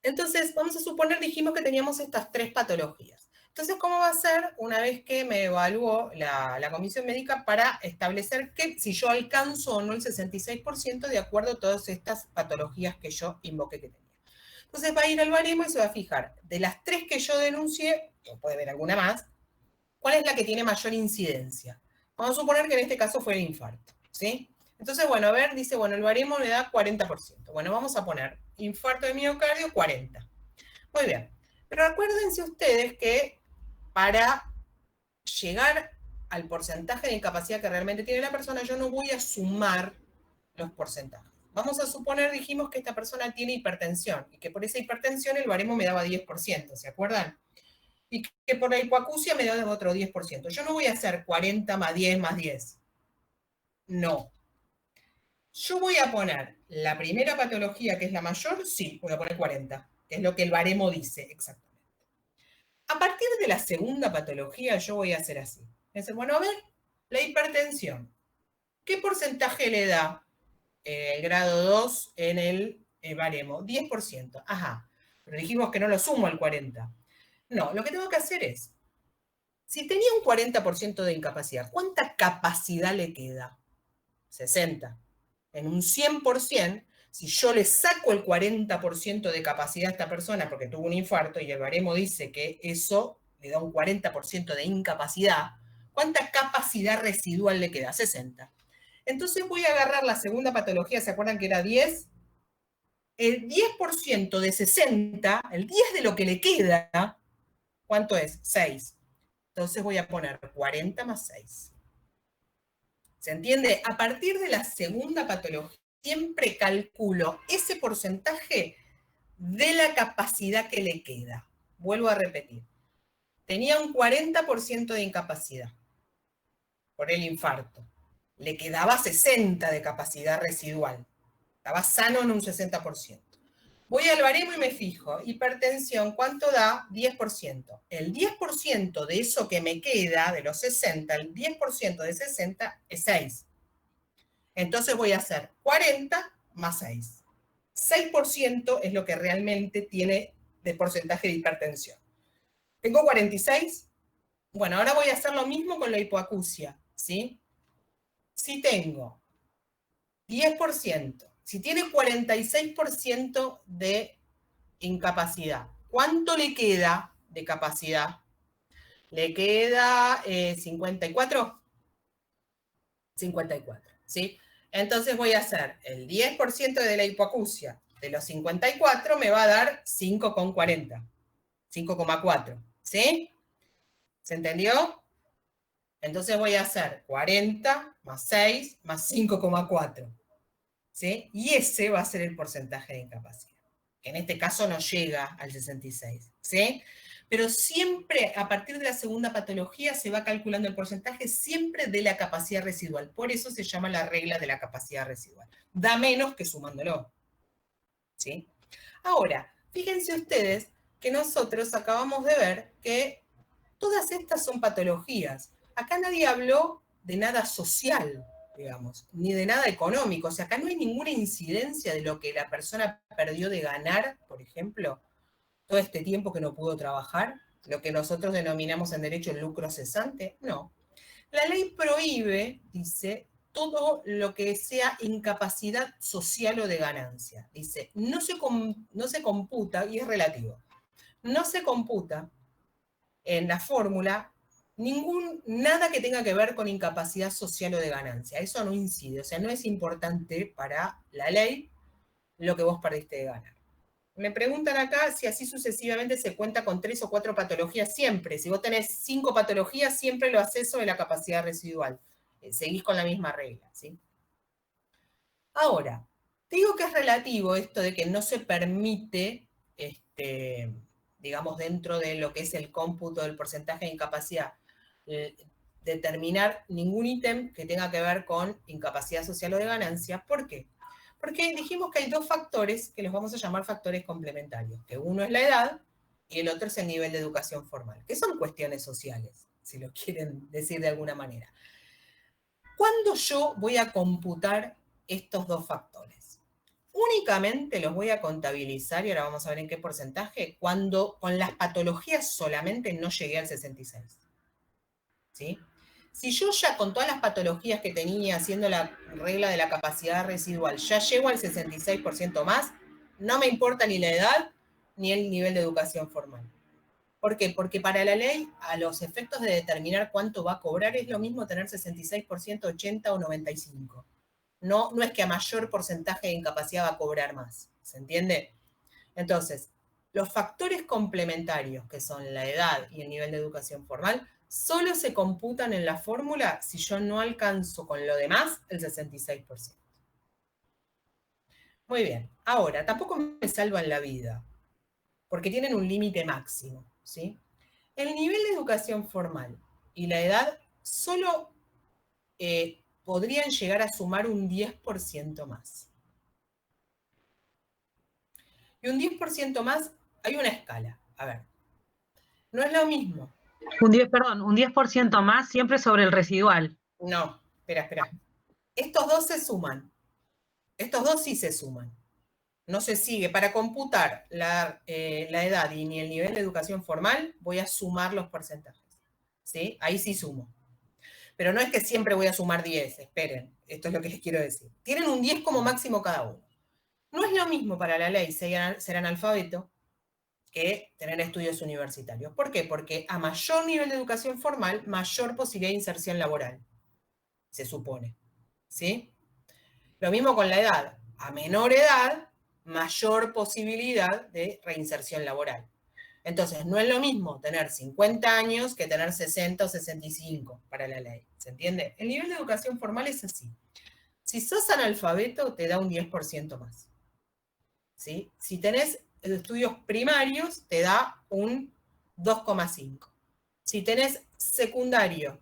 S1: entonces vamos a suponer, dijimos que teníamos estas 3 patologías. Entonces, ¿cómo va a ser una vez que me evaluó la comisión médica para establecer que si yo alcanzo o no el 66% de acuerdo a todas estas patologías que yo invoqué que tenía? Entonces va a ir al baremo y se va a fijar, de las 3 que yo denuncié, o puede haber alguna más, ¿cuál es la que tiene mayor incidencia? Vamos a suponer que en este caso fue el infarto, ¿sí? Entonces, bueno, a ver, dice, bueno, el baremo le da 40%. Bueno, vamos a poner infarto de miocardio 40. Muy bien. Pero acuérdense ustedes que para llegar al porcentaje de incapacidad que realmente tiene la persona, yo no voy a sumar los porcentajes. Vamos a suponer, dijimos que esta persona tiene hipertensión y que por esa hipertensión el baremo me daba 10%, ¿se acuerdan? Y que por la hipoacusia me daba otro 10%. Yo no voy a hacer 40 más 10 más 10. No. Yo voy a poner la primera patología, que es la mayor, sí, voy a poner 40, que es lo que el baremo dice exactamente. A partir de la segunda patología, yo voy a hacer así. Entonces, bueno, a ver, la hipertensión. ¿Qué porcentaje le da el grado 2 en el baremo? 10%. Ajá. Pero dijimos que no lo sumo al 40. No, lo que tengo que hacer es, si tenía un 40% de incapacidad, ¿cuánta capacidad le queda? 60. En un 100%, si yo le saco el 40% de capacidad a esta persona porque tuvo un infarto y el baremo dice que eso le da un 40% de incapacidad, ¿cuánta capacidad residual le queda? 60. Entonces voy a agarrar la segunda patología, ¿se acuerdan que era 10? El 10% de 60, el 10 de lo que le queda, ¿cuánto es? 6. Entonces voy a poner 40 más 6. ¿Se entiende? A partir de la segunda patología, siempre calculo ese porcentaje de la capacidad que le queda. Vuelvo a repetir. Tenía un 40% de incapacidad por el infarto. Le quedaba 60 de capacidad residual. Estaba sano en un 60%. Voy al baremo y me fijo, hipertensión, ¿cuánto da? 10%. El 10% de eso que me queda, de los 60, el 10% de 60 es 6. Entonces voy a hacer 40 más 6. 6% es lo que realmente tiene de porcentaje de hipertensión. Tengo 46. Bueno, ahora voy a hacer lo mismo con la hipoacusia, ¿sí? Si tengo 10%, si tiene 46% de incapacidad, ¿cuánto le queda de capacidad? Le queda 54. 54, ¿sí? Entonces voy a hacer el 10% de la hipoacusia de los 54 me va a dar 5,40, 5,4, ¿sí? ¿Se entendió? Entonces voy a hacer 40 más 6 más 5,4, ¿sí? Y ese va a ser el porcentaje de incapacidad, que en este caso no llega al 66, ¿sí? Pero siempre, a partir de la segunda patología, se va calculando el porcentaje siempre de la capacidad residual. Por eso se llama la regla de la capacidad residual. Da menos que sumándolo, ¿sí? Ahora, fíjense ustedes que nosotros acabamos de ver que todas estas son patologías. Acá nadie habló de nada social, digamos, ni de nada económico. O sea, acá no hay ninguna incidencia de lo que la persona perdió de ganar, por ejemplo, todo este tiempo que no pudo trabajar, lo que nosotros denominamos en derecho el lucro cesante. No. La ley prohíbe, dice, todo lo que sea incapacidad social o de ganancia. Dice, no se computa, y es relativo, no se computa en la fórmula nada que tenga que ver con incapacidad social o de ganancia. Eso no incide, o sea, no es importante para la ley lo que vos perdiste de ganar. Me preguntan acá si así sucesivamente se cuenta con 3 o 4 patologías siempre. Si vos tenés 5 patologías, siempre lo haces sobre la capacidad residual. Seguís con la misma regla, ¿sí? Ahora, te digo que es relativo esto de que no se permite, digamos, dentro de lo que es el cómputo del porcentaje de incapacidad, determinar ningún ítem que tenga que ver con incapacidad social o de ganancia. ¿Por qué? Porque dijimos que hay dos factores que los vamos a llamar factores complementarios, que uno es la edad y el otro es el nivel de educación formal, que son cuestiones sociales, si lo quieren decir de alguna manera. ¿Cuándo yo voy a computar estos dos factores? Únicamente los voy a contabilizar, y ahora vamos a ver en qué porcentaje, cuando con las patologías solamente no llegué al 66. ¿Sí? Si yo ya con todas las patologías que tenía, haciendo la regla de la capacidad residual, ya llego al 66% más, no me importa ni la edad ni el nivel de educación formal. ¿Por qué? Porque para la ley, a los efectos de determinar cuánto va a cobrar, es lo mismo tener 66%, 80 o 95. No es que a mayor porcentaje de incapacidad va a cobrar más. ¿Se entiende? Entonces, los factores complementarios, que son la edad y el nivel de educación formal, solo se computan en la fórmula si yo no alcanzo con lo demás el 66%. Muy bien. Ahora, tampoco me salvan la vida, porque tienen un límite máximo, ¿sí? El nivel de educación formal y la edad solo podrían llegar a sumar un 10% más. Y un 10% más, hay una escala. A ver, no es lo mismo.
S3: Un 10% más siempre sobre el residual.
S1: No, espera. Estos dos se suman. Estos dos sí se suman. No se sigue. Para computar la edad y ni el nivel de educación formal, voy a sumar los porcentajes. ¿Sí? Ahí sí sumo. Pero no es que siempre voy a sumar 10, esperen. Esto es lo que les quiero decir. Tienen un 10 como máximo cada uno. No es lo mismo para la ley ser analfabeto que tener estudios universitarios. ¿Por qué? Porque a mayor nivel de educación formal, mayor posibilidad de inserción laboral, se supone. ¿Sí? Lo mismo con la edad. A menor edad, mayor posibilidad de reinserción laboral. Entonces, no es lo mismo tener 50 años que tener 60 o 65 para la ley. ¿Se entiende? El nivel de educación formal es así. Si sos analfabeto, te da un 10% más. ¿Sí? Si tenés estudios primarios, te da un 2,5. Si tenés secundario,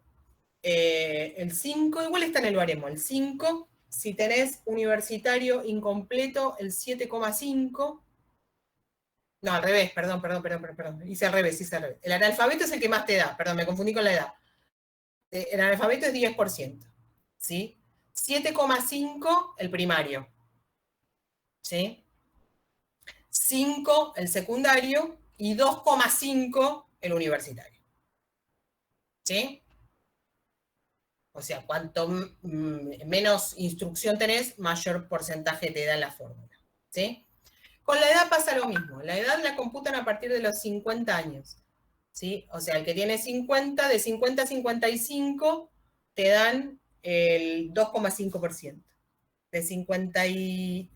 S1: el 5, igual está en el baremo, el 5. Si tenés universitario incompleto, el 7,5. No, al revés, perdón. Hice al revés. El analfabeto es el que más te da, perdón, me confundí con la edad. El analfabeto es 10%, ¿sí? 7,5 el primario, ¿sí? 5 el secundario y 2,5 el universitario, ¿sí? O sea, cuanto menos instrucción tenés, mayor porcentaje te da la fórmula, ¿sí? Con la edad pasa lo mismo. La edad la computan a partir de los 50 años, ¿sí? O sea, el que tiene 50, de 50 a 55, te dan el 2,5%. De 50 y...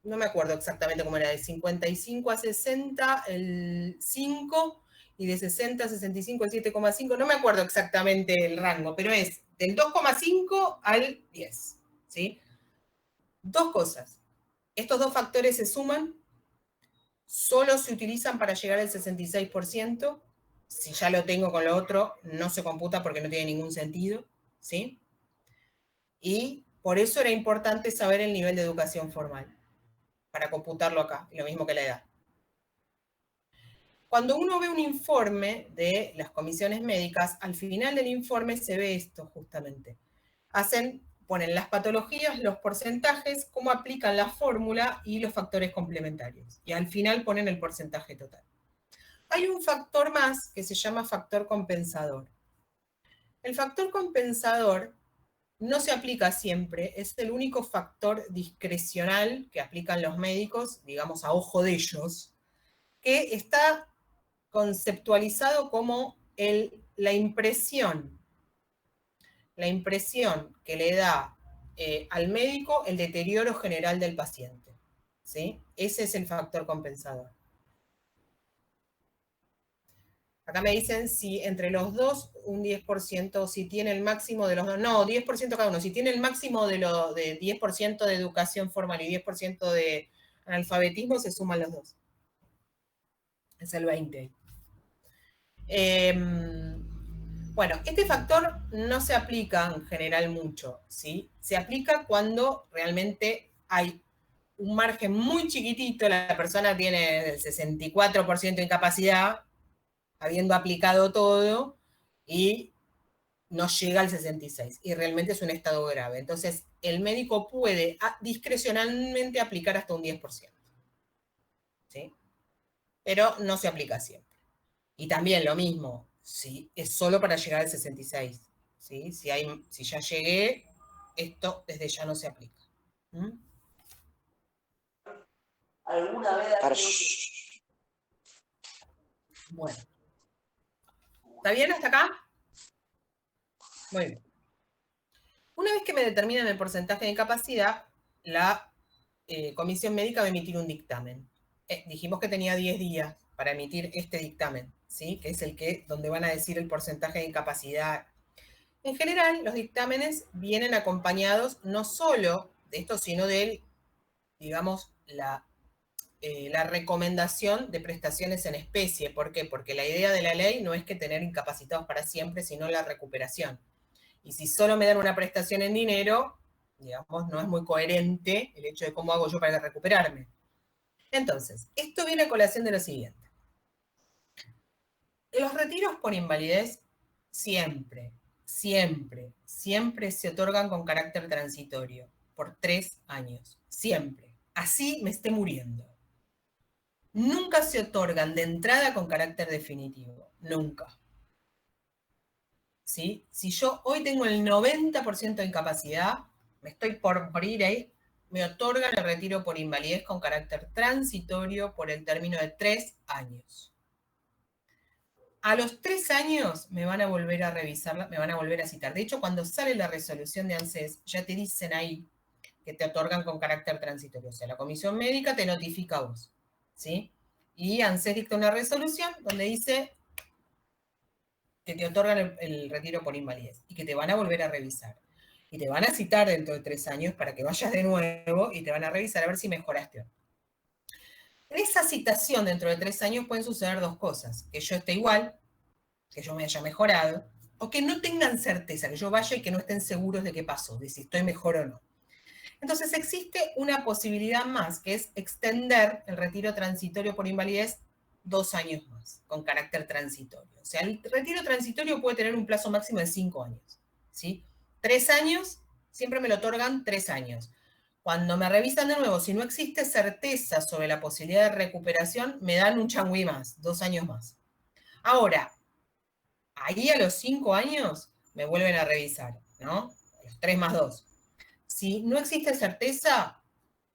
S1: no me acuerdo exactamente cómo era, de 55 a 60, el 5, y de 60 a 65, el 7,5. No me acuerdo exactamente el rango, pero es del 2,5 al 10, ¿sí? Dos cosas. Estos dos factores se suman, solo se utilizan para llegar al 66%. Si ya lo tengo con lo otro, no se computa porque no tiene ningún sentido, ¿sí? Y por eso era importante saber el nivel de educación formal, para computarlo acá, lo mismo que la edad. Cuando uno ve un informe de las comisiones médicas, al final del informe se ve esto justamente. Ponen las patologías, los porcentajes, cómo aplican la fórmula y los factores complementarios. Y al final ponen el porcentaje total. Hay un factor más que se llama factor compensador. El factor compensador no se aplica siempre, es el único factor discrecional que aplican los médicos, digamos a ojo de ellos, que está conceptualizado como la impresión que le da al médico el deterioro general del paciente, ¿sí? Ese es el factor compensador. Acá me dicen si entre los dos un 10%, si tiene el máximo de los dos, no, 10% cada uno, si tiene el máximo de 10% de educación formal y 10% de analfabetismo, se suman los dos. Es el 20. Bueno, este factor no se aplica en general mucho, ¿sí? Se aplica cuando realmente hay un margen muy chiquitito, la persona tiene el 64% de incapacidad, habiendo aplicado todo, y no llega al 66%, y realmente es un estado grave. Entonces, el médico puede discrecionalmente aplicar hasta un 10%, ¿sí? Pero no se aplica siempre. Y también lo mismo, ¿sí? Es solo para llegar al 66%, ¿sí? Si ya llegué, esto desde ya no se aplica. ¿Mm?
S4: ¿Alguna vez?
S1: Bueno. ¿Está bien hasta acá? Muy bien. Una vez que me determinan el porcentaje de incapacidad, la comisión médica va a emitir un dictamen. Dijimos que tenía 10 días para emitir este dictamen, ¿sí? Que es donde van a decir el porcentaje de incapacidad. En general, los dictámenes vienen acompañados no solo de esto, sino de, digamos, la recomendación de prestaciones en especie. ¿Por qué? Porque la idea de la ley no es que tener incapacitados para siempre, sino la recuperación. Y si solo me dan una prestación en dinero, digamos, no es muy coherente el hecho de cómo hago yo para recuperarme. Entonces, esto viene a colación de lo siguiente. Los retiros por invalidez siempre se otorgan con carácter transitorio, por 3 años, siempre. Así me esté muriendo. Nunca se otorgan de entrada con carácter definitivo, nunca. ¿Sí? Si yo hoy tengo el 90% de incapacidad, me estoy por morir ahí, me otorgan el retiro por invalidez con carácter transitorio por el término de 3 años. A los 3 años me van a volver a revisarla, me van a volver a citar. De hecho, cuando sale la resolución de ANSES, ya te dicen ahí que te otorgan con carácter transitorio. O sea, la comisión médica te notifica a vos, ¿sí? Y ANSES dicta una resolución donde dice que te otorgan el retiro por invalidez y que te van a volver a revisar. Y te van a citar dentro de 3 años para que vayas de nuevo y te van a revisar a ver si mejoraste o no. En esa citación dentro de 3 años pueden suceder 2 cosas. Que yo esté igual, que yo me haya mejorado, o que no tengan certeza, que yo vaya y que no estén seguros de qué pasó, de si estoy mejor o no. Entonces existe una posibilidad más, que es extender el retiro transitorio por invalidez 2 años más, con carácter transitorio. O sea, el retiro transitorio puede tener un plazo máximo de 5 años, ¿sí? 3 años, siempre me lo otorgan 3 años. Cuando me revisan de nuevo, si no existe certeza sobre la posibilidad de recuperación, me dan un changüí más, 2 años más. Ahora, ahí a los 5 años me vuelven a revisar, ¿no? A los 3 más 2. Si no existe certeza,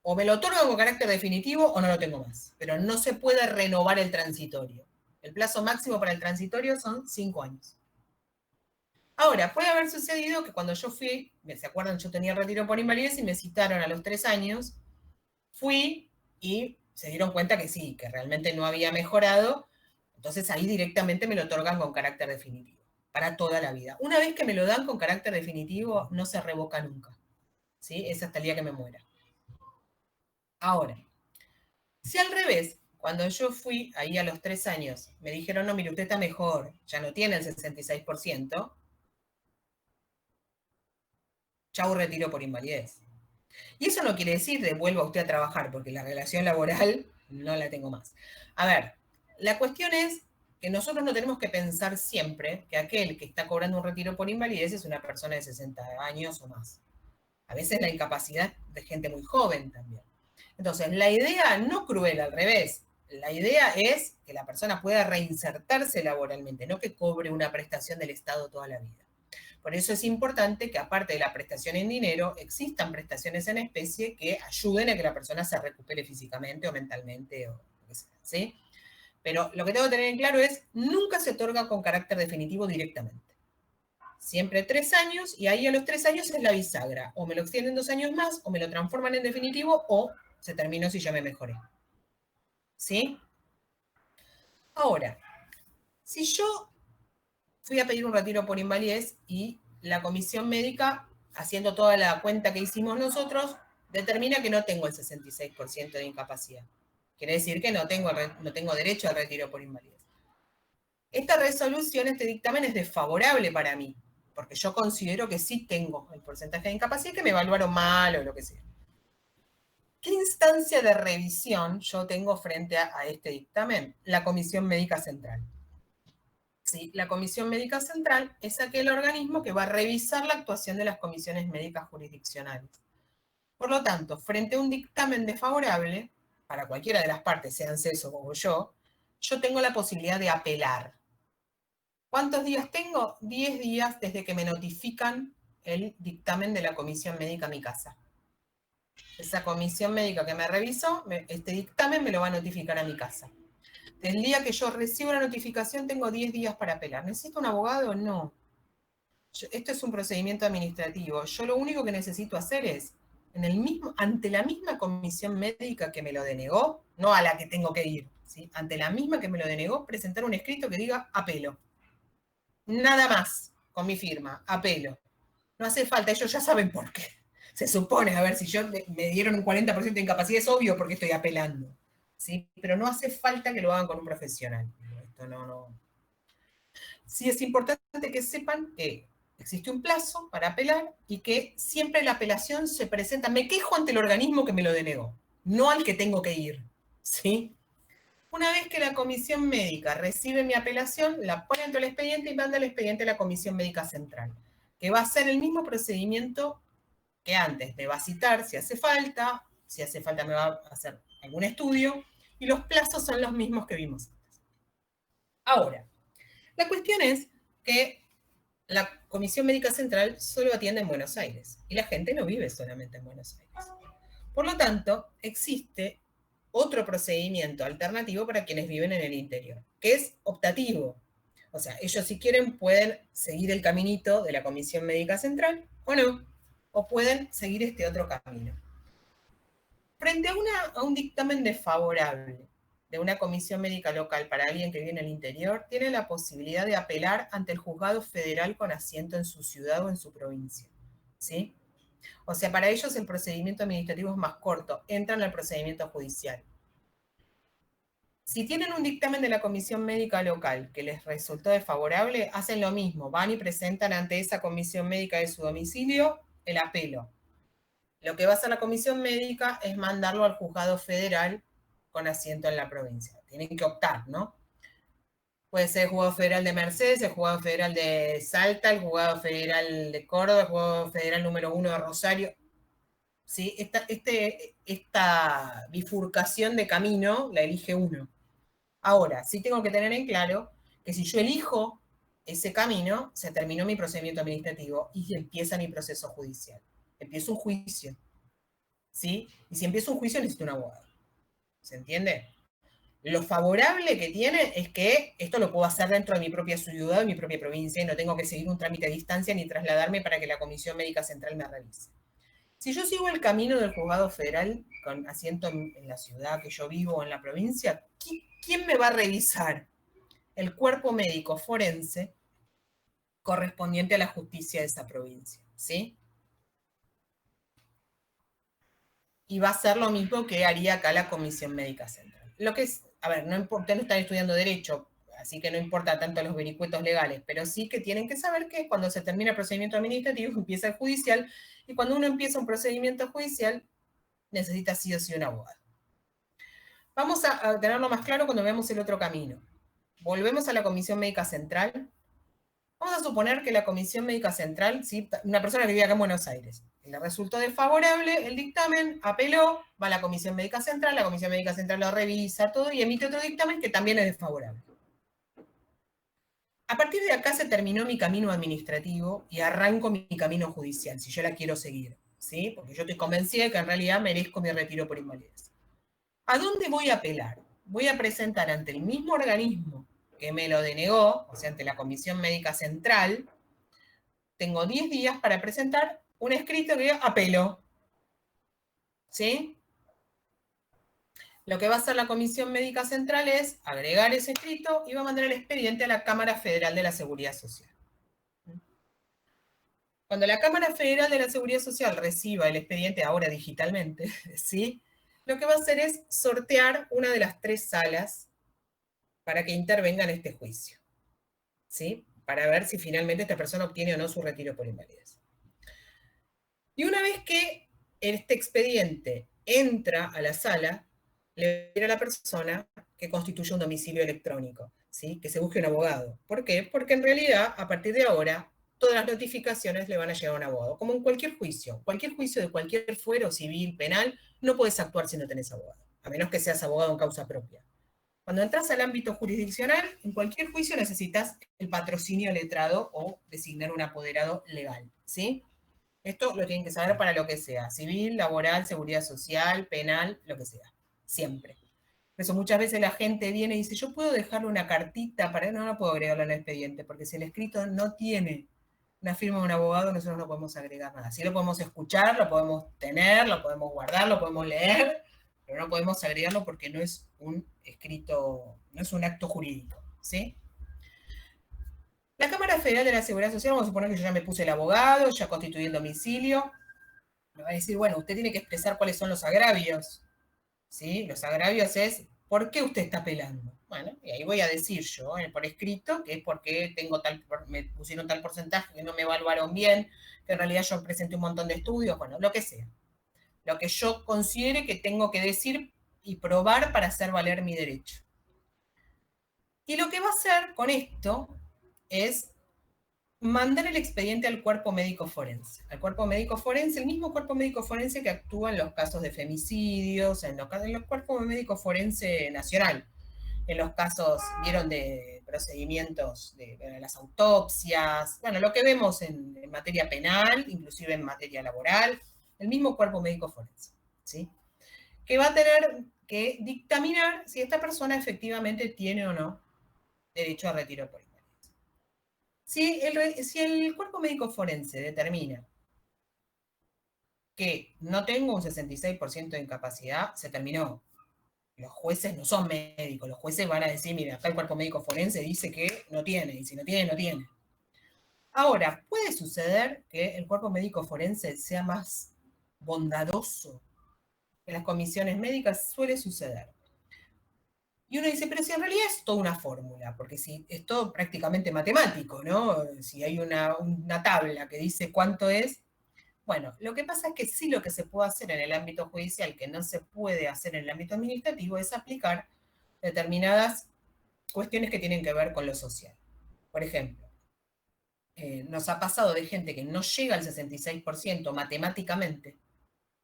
S1: o me lo otorgan con carácter definitivo o no lo tengo más. Pero no se puede renovar el transitorio. El plazo máximo para el transitorio son 5 años. Ahora, puede haber sucedido que cuando yo fui, ¿se acuerdan? Yo tenía retiro por invalidez y me citaron a los 3 años, fui y se dieron cuenta que sí, que realmente no había mejorado, entonces ahí directamente me lo otorgan con carácter definitivo, para toda la vida. Una vez que me lo dan con carácter definitivo, no se revoca nunca, ¿sí? Es hasta el día que me muera. Ahora, si al revés, cuando yo fui ahí a los 3 años, me dijeron, no, mire, usted está mejor, ya no tiene el 66%, chau retiro por invalidez. Y eso no quiere decir devuelva usted a trabajar, porque la relación laboral no la tengo más. A ver, la cuestión es que nosotros no tenemos que pensar siempre que aquel que está cobrando un retiro por invalidez es una persona de 60 años o más. A veces la incapacidad de gente muy joven también. Entonces, la idea no cruel, al revés. La idea es que la persona pueda reinsertarse laboralmente, no que cobre una prestación del Estado toda la vida. Por eso es importante que aparte de la prestación en dinero, existan prestaciones en especie que ayuden a que la persona se recupere físicamente o mentalmente o lo que sea, ¿sí? Pero lo que tengo que tener en claro es, nunca se otorga con carácter definitivo directamente. Siempre 3 años, y ahí a los 3 años es la bisagra. O me lo extienden 2 años más, o me lo transforman en definitivo, o se terminó si ya me mejoré. ¿Sí? Ahora, si yo fui a pedir un retiro por invalidez y la comisión médica, haciendo toda la cuenta que hicimos nosotros, determina que no tengo el 66% de incapacidad. Quiere decir que no tengo derecho al retiro por invalidez. Esta resolución, este dictamen es desfavorable para mí, porque yo considero que sí tengo el porcentaje de incapacidad, que me evaluaron mal o lo que sea. ¿Qué instancia de revisión yo tengo frente a este dictamen? La Comisión Médica Central. Sí, la Comisión Médica Central es aquel organismo que va a revisar la actuación de las comisiones médicas jurisdiccionales. Por lo tanto, frente a un dictamen desfavorable, para cualquiera de las partes, sean CESO o yo tengo la posibilidad de apelar. ¿Cuántos días tengo? 10 días desde que me notifican el dictamen de la comisión médica a mi casa. Esa comisión médica que me revisó, este dictamen me lo va a notificar a mi casa. Del día que yo recibo la notificación tengo 10 días para apelar. ¿Necesito un abogado? No. Esto es un procedimiento administrativo. Yo lo único que necesito hacer es, ante la misma comisión médica que me lo denegó, no a la que tengo que ir, ¿sí? Ante la misma que me lo denegó, presentar un escrito que diga apelo. Nada más, con mi firma, apelo. No hace falta, ellos ya saben por qué. Se supone, a ver, si me dieron un 40% de incapacidad, es obvio porque estoy apelando, ¿sí? Pero no hace falta que lo hagan con un profesional. Esto no. Sí es importante que sepan que existe un plazo para apelar y que siempre la apelación se presenta, me quejo ante el organismo que me lo denegó, no al que tengo que ir, ¿sí? Una vez que la comisión médica recibe mi apelación, la pone dentro del expediente y manda el expediente a la comisión médica central, que va a hacer el mismo procedimiento que antes. Me va a citar si hace falta me va a hacer algún estudio, y los plazos son los mismos que vimos antes. Ahora, la cuestión es que la Comisión Médica Central solo atiende en Buenos Aires, y la gente no vive solamente en Buenos Aires. Por lo tanto, existe otro procedimiento alternativo para quienes viven en el interior, que es optativo. O sea, ellos si quieren pueden seguir el caminito de la Comisión Médica Central o no, o pueden seguir este otro camino. Frente a un dictamen desfavorable de una comisión médica local para alguien que vive en el interior, tiene la posibilidad de apelar ante el juzgado federal con asiento en su ciudad o en su provincia, ¿sí? O sea, para ellos el procedimiento administrativo es más corto, entran al procedimiento judicial. Si tienen un dictamen de la comisión médica local que les resultó desfavorable, hacen lo mismo, van y presentan ante esa comisión médica de su domicilio el apelo. Lo que va a hacer la comisión médica es mandarlo al juzgado federal con asiento en la provincia. Tienen que optar, ¿no? Puede ser el juzgado federal de Mercedes, el juzgado federal de Salta, el juzgado federal de Córdoba, el juzgado federal número 1 de Rosario. ¿Sí? Esta bifurcación de camino la elige uno. Ahora, sí tengo que tener en claro que si yo elijo ese camino, se terminó mi procedimiento administrativo y empieza mi proceso judicial. Empiezo un juicio, ¿sí? Y si empiezo un juicio necesito un abogado. ¿Se entiende? Lo favorable que tiene es que esto lo puedo hacer dentro de mi propia ciudad, de mi propia provincia, y no tengo que seguir un trámite a distancia ni trasladarme para que la Comisión Médica Central me revise. Si yo sigo el camino del juzgado federal con asiento en la ciudad que yo vivo o en la provincia, ¿quién me va a revisar? El cuerpo médico forense correspondiente a la justicia de esa provincia, ¿sí? Y va a ser lo mismo que haría acá la Comisión Médica Central. Lo que es, a ver, no importa, no están estudiando Derecho, así que no importa tanto los vericuetos legales, pero sí que tienen que saber que cuando se termina el procedimiento administrativo empieza el judicial, y cuando uno empieza un procedimiento judicial necesita sí o sí un abogado. Vamos a tenerlo más claro cuando veamos el otro camino. Volvemos a la Comisión Médica Central. Vamos a suponer que la Comisión Médica Central, ¿sí? Una persona que vive acá en Buenos Aires, le resultó desfavorable el dictamen, apeló, va a la Comisión Médica Central, la Comisión Médica Central lo revisa todo y emite otro dictamen que también es desfavorable. A partir de acá se terminó mi camino administrativo y arranco mi camino judicial, si yo la quiero seguir, ¿sí? Porque yo estoy convencida de que en realidad merezco mi retiro por invalidez. ¿A dónde voy a apelar? Voy a presentar ante el mismo organismo que me lo denegó, o sea, ante la Comisión Médica Central. Tengo 10 días para presentar un escrito que diga apelo. ¿Sí? Lo que va a hacer la Comisión Médica Central es agregar ese escrito y va a mandar el expediente a la Cámara Federal de la Seguridad Social. Cuando la Cámara Federal de la Seguridad Social reciba el expediente ahora digitalmente, ¿sí? Lo que va a hacer es sortear una de las 3 salas para que intervenga en este juicio, ¿sí? Para ver si finalmente esta persona obtiene o no su retiro por invalidez. Y una vez que este expediente entra a la sala, le dirá a la persona que constituye un domicilio electrónico, ¿sí? Que se busque un abogado. ¿Por qué? Porque en realidad, a partir de ahora, todas las notificaciones le van a llegar a un abogado. Como en cualquier juicio de cualquier fuero civil, penal, no puedes actuar si no tenés abogado, a menos que seas abogado en causa propia. Cuando entras al ámbito jurisdiccional, en cualquier juicio necesitas el patrocinio letrado o designar un apoderado legal, ¿sí? Esto lo tienen que saber para lo que sea, civil, laboral, seguridad social, penal, lo que sea, siempre. Por eso muchas veces la gente viene y dice, yo puedo dejarle una cartita para... No puedo agregarlo en el expediente, porque si el escrito no tiene una firma de un abogado nosotros no podemos agregar nada. Sí lo podemos escuchar, lo podemos tener, lo podemos guardar, lo podemos leer, pero no podemos agregarlo porque no es un escrito, no es un acto jurídico, ¿sí? La Cámara Federal de la Seguridad Social, vamos a suponer que yo ya me puse el abogado, ya constituí el domicilio, me va a decir, bueno, usted tiene que expresar cuáles son los agravios, ¿sí? Los agravios es, ¿por qué usted está apelando? Bueno, y ahí voy a decir yo, por escrito, que es porque me pusieron tal porcentaje que no me evaluaron bien, que en realidad yo presenté un montón de estudios, bueno, lo que sea. Lo que yo considere que tengo que decir y probar para hacer valer mi derecho. Y lo que va a hacer con esto es mandar el expediente al cuerpo médico forense. Al cuerpo médico forense, el mismo cuerpo médico forense que actúa en los casos de femicidios, en los cuerpos médico forense nacional, en los casos, vieron, de procedimientos de las autopsias, bueno, lo que vemos en materia penal, inclusive en materia laboral, el mismo cuerpo médico forense, ¿sí? Que va a tener que dictaminar si esta persona efectivamente tiene o no derecho a retiro por invalidez. Si el cuerpo médico forense determina que no tengo un 66% de incapacidad, se terminó. Los jueces no son médicos, los jueces van a decir, mira, acá el cuerpo médico forense dice que no tiene, y si no tiene, no tiene. Ahora, puede suceder que el cuerpo médico forense sea más bondadoso que las comisiones médicas, suele suceder. Y uno dice, pero si en realidad es toda una fórmula, porque si es todo prácticamente matemático, ¿no? Si hay una tabla que dice cuánto es, bueno, lo que pasa es que sí, lo que se puede hacer en el ámbito judicial, que no se puede hacer en el ámbito administrativo, es aplicar determinadas cuestiones que tienen que ver con lo social. Por ejemplo, nos ha pasado de gente que no llega al 66% matemáticamente,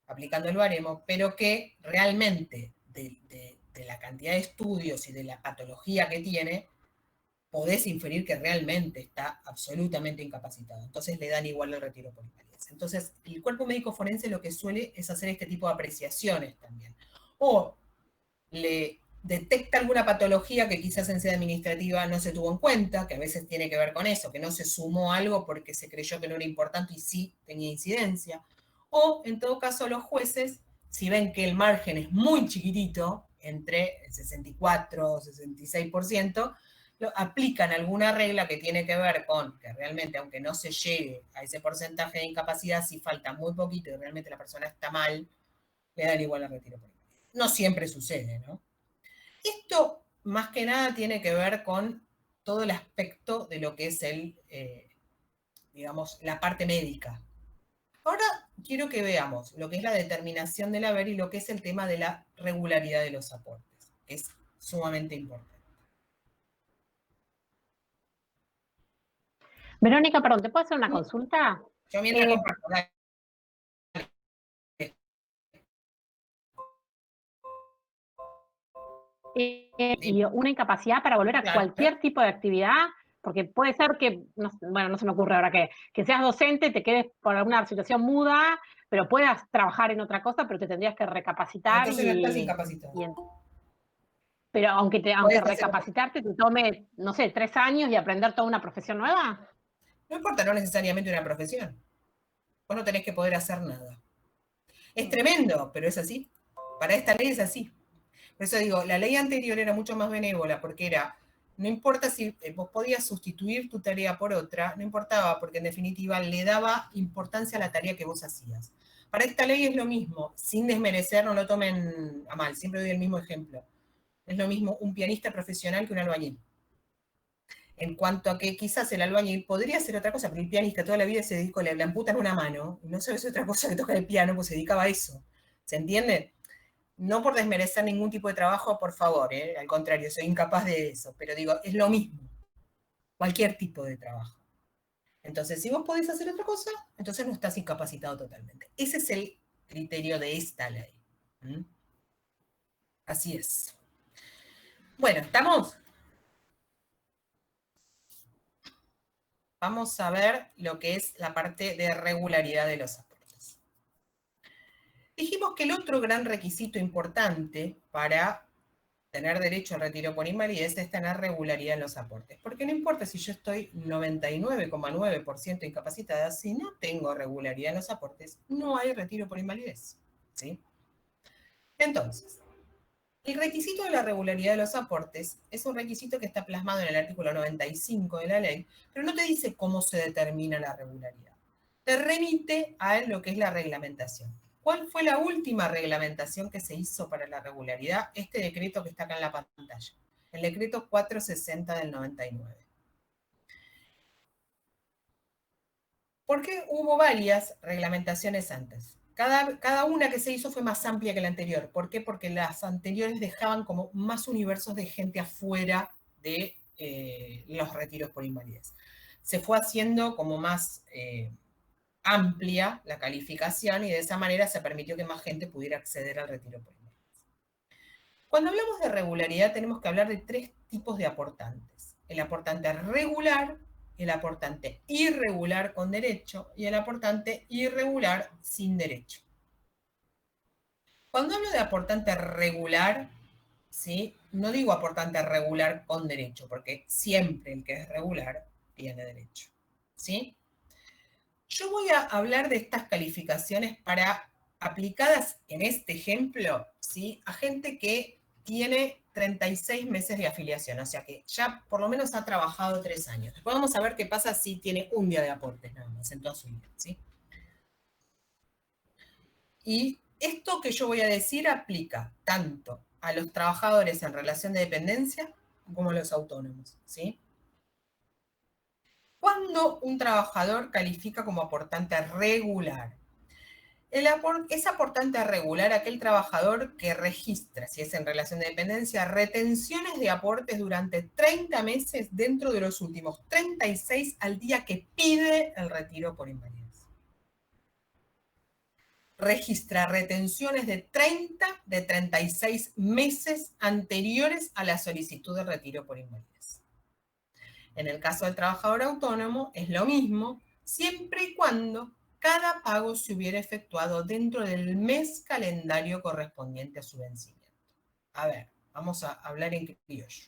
S1: aplicando el baremo, pero que realmente de la cantidad de estudios y de la patología que tiene, podés inferir que realmente está absolutamente incapacitado. Entonces le dan igual el retiro por invalidez. Entonces, el cuerpo médico forense lo que suele es hacer este tipo de apreciaciones también. O le detecta alguna patología que quizás en sede administrativa no se tuvo en cuenta, que a veces tiene que ver con eso, que no se sumó algo porque se creyó que no era importante y sí tenía incidencia. O, en todo caso, los jueces, si ven que el margen es muy chiquitito, entre el 64 y 66%, aplican alguna regla que tiene que ver con que realmente, aunque no se llegue a ese porcentaje de incapacidad, si falta muy poquito y realmente la persona está mal, le dan igual al retiro por invalidez. No siempre sucede, ¿no? Esto, más que nada, tiene que ver con todo el aspecto de lo que es digamos, la parte médica. Ahora quiero que veamos lo que es la determinación del haber y lo que es el tema de la regularidad de los aportes, que es sumamente importante.
S5: Verónica, perdón, ¿te puedo hacer una consulta?
S1: Yo mientras comparto, dale.
S5: Y una incapacidad para volver a cualquier tipo de actividad, porque puede ser que, no se me ocurre ahora que seas docente, te quedes por alguna situación muda, pero puedas trabajar en otra cosa, pero te tendrías que recapacitar.
S1: Entonces no estás incapacitado.
S5: Pero aunque recapacitarte te tome, no sé, 3 años y aprender toda una profesión nueva.
S1: No importa, no necesariamente una profesión. Vos no tenés que poder hacer nada. Es tremendo, pero es así. Para esta ley es así. Por eso digo, la ley anterior era mucho más benévola, porque era, no importa si vos podías sustituir tu tarea por otra, no importaba, porque en definitiva le daba importancia a la tarea que vos hacías. Para esta ley es lo mismo, sin desmerecer, no lo tomen a mal, siempre doy el mismo ejemplo. Es lo mismo un pianista profesional que un albañil. En cuanto a que quizás el albañil podría hacer otra cosa, pero el pianista toda la vida se dedicó, le amputan una mano, y no sabe hacer otra cosa que tocar el piano, pues se dedicaba a eso. ¿Se entiende? No por desmerecer ningún tipo de trabajo, por favor, al contrario, soy incapaz de eso, pero digo, es lo mismo, cualquier tipo de trabajo. Entonces, si vos podés hacer otra cosa, entonces no estás incapacitado totalmente. Ese es el criterio de esta ley. ¿Mm? Así es. Bueno, ¿estamos? Vamos a ver lo que es la parte de regularidad de los aportes. Dijimos que el otro gran requisito importante para tener derecho al retiro por invalidez es tener regularidad en los aportes. Porque no importa si yo estoy 99,9% incapacitada, si no tengo regularidad en los aportes, no hay retiro por invalidez. ¿Sí? Entonces, el requisito de la regularidad de los aportes es un requisito que está plasmado en el artículo 95 de la ley, pero no te dice cómo se determina la regularidad. Te remite a lo que es la reglamentación. ¿Cuál fue la última reglamentación que se hizo para la regularidad? Este decreto que está acá en la pantalla. El decreto 460 del 99. ¿Por qué hubo varias reglamentaciones antes? Cada una que se hizo fue más amplia que la anterior. ¿Por qué? Porque las anteriores dejaban como más universos de gente afuera de los retiros por invalidez. Se fue haciendo como más amplia la calificación y de esa manera se permitió que más gente pudiera acceder al retiro por invalidez. Cuando hablamos de regularidad tenemos que hablar de 3 tipos de aportantes. El aportante regular, el aportante irregular con derecho y el aportante irregular sin derecho. Cuando hablo de aportante regular, ¿sí? No digo aportante regular con derecho, porque siempre el que es regular tiene derecho. ¿Sí? Yo voy a hablar de estas calificaciones aplicadas en este ejemplo, ¿sí? A gente que tiene 36 meses de afiliación, o sea que ya por lo menos ha trabajado 3 años. Después vamos a ver qué pasa si tiene un día de aportes nada más en toda su vida, ¿sí? Y esto que yo voy a decir aplica tanto a los trabajadores en relación de dependencia como a los autónomos, ¿sí? ¿Cuándo un trabajador califica como aportante regular? Es aportante regular aquel trabajador que registra, si es en relación de dependencia, retenciones de aportes durante 30 meses dentro de los últimos 36 al día que pide el retiro por invalidez. Registra retenciones de 36 meses anteriores a la solicitud de retiro por invalidez. En el caso del trabajador autónomo es lo mismo, siempre y cuando cada pago se hubiera efectuado dentro del mes calendario correspondiente a su vencimiento. A ver, vamos a hablar en criollo.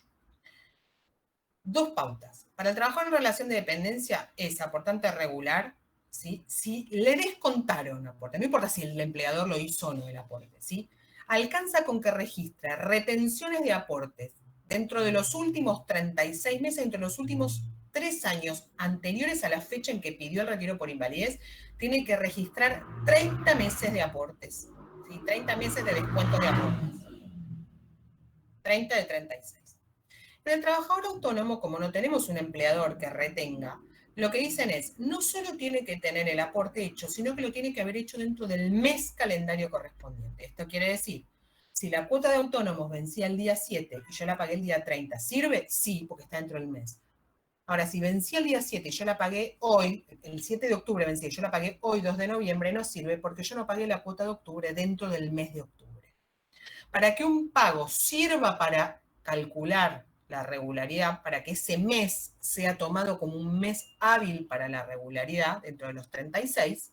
S1: 2 pautas. Para el trabajador en relación de dependencia es aportante regular, ¿sí? Si le descontaron aporte, no importa si el empleador lo hizo o no el aporte, ¿sí? Alcanza con que registre retenciones de aportes dentro de los últimos 36 meses, entre los últimos 3 años anteriores a la fecha en que pidió el retiro por invalidez, tiene que registrar 30 meses de aportes, ¿sí? 30 meses de descuento de aportes. 30 de 36. En el trabajador autónomo, como no tenemos un empleador que retenga, lo que dicen es, no solo tiene que tener el aporte hecho, sino que lo tiene que haber hecho dentro del mes calendario correspondiente. Esto quiere decir, si la cuota de autónomos vencía el día 7 y yo la pagué el día 30, ¿sirve? Sí, porque está dentro del mes. Ahora, si vencía el día 7 y yo la pagué hoy, el 7 de octubre vencía y yo la pagué hoy, 2 de noviembre, no sirve porque yo no pagué la cuota de octubre dentro del mes de octubre. Para que un pago sirva para calcular la regularidad, para que ese mes sea tomado como un mes hábil para la regularidad dentro de los 36,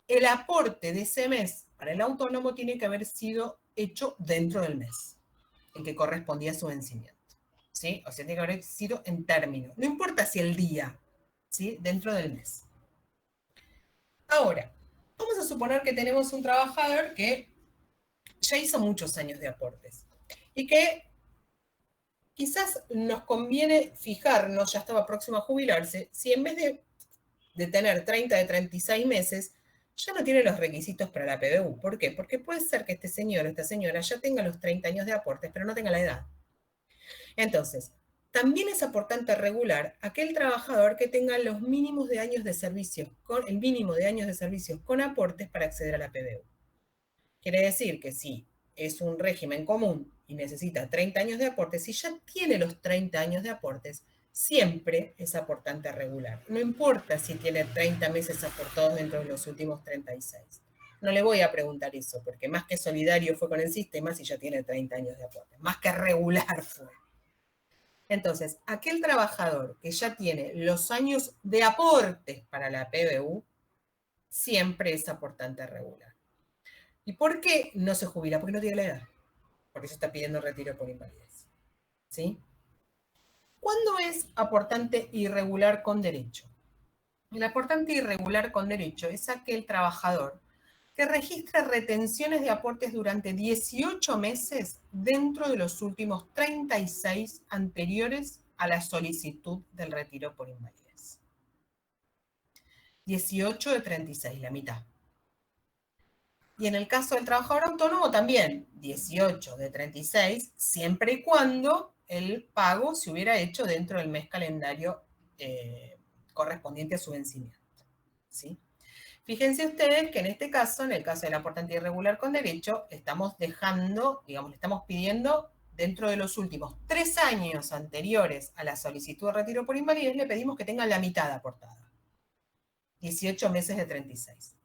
S1: el aporte de ese mes para el autónomo tiene que haber sido hecho dentro del mes en que correspondía a su vencimiento. ¿Sí? O sea, tiene que haber sido en término. No importa si el día, ¿sí? Dentro del mes. Ahora, vamos a suponer que tenemos un trabajador que ya hizo muchos años de aportes y que quizás nos conviene fijarnos, ya estaba próximo a jubilarse, si en vez de tener 30 de 36 meses, ya no tiene los requisitos para la PBU. ¿Por qué? Porque puede ser que este señor o esta señora ya tenga los 30 años de aportes, pero no tenga la edad. Entonces, también es aportante regular aquel trabajador que tenga los mínimos de años de servicio, el mínimo de años de servicio con aportes para acceder a la PBU. Quiere decir que si es un régimen común y necesita 30 años de aportes, si ya tiene los 30 años de aportes, siempre es aportante regular. No importa si tiene 30 meses aportados dentro de los últimos 36. No le voy a preguntar eso, porque más que solidario fue con el sistema si ya tiene 30 años de aportes. Más que regular fue. Entonces, aquel trabajador que ya tiene los años de aportes para la PBU, siempre es aportante regular. ¿Y por qué no se jubila? Porque no tiene la edad. por eso está pidiendo retiro por invalidez. ¿Sí? ¿Cuándo es aportante irregular con derecho? El aportante irregular con derecho es aquel trabajador que registra retenciones de aportes durante 18 meses dentro de los últimos 36 anteriores a la solicitud del retiro por invalidez. 18 de 36, la mitad. Y en el caso del trabajador autónomo también, 18 de 36, siempre y cuando el pago se hubiera hecho dentro del mes calendario correspondiente a su vencimiento. ¿Sí? Fíjense ustedes que en este caso, en el caso del aportante irregular con derecho, estamos dejando, digamos, le estamos pidiendo dentro de los últimos 3 años anteriores a la solicitud de retiro por invalidez, le pedimos que tenga la mitad aportada. 18 meses de 36.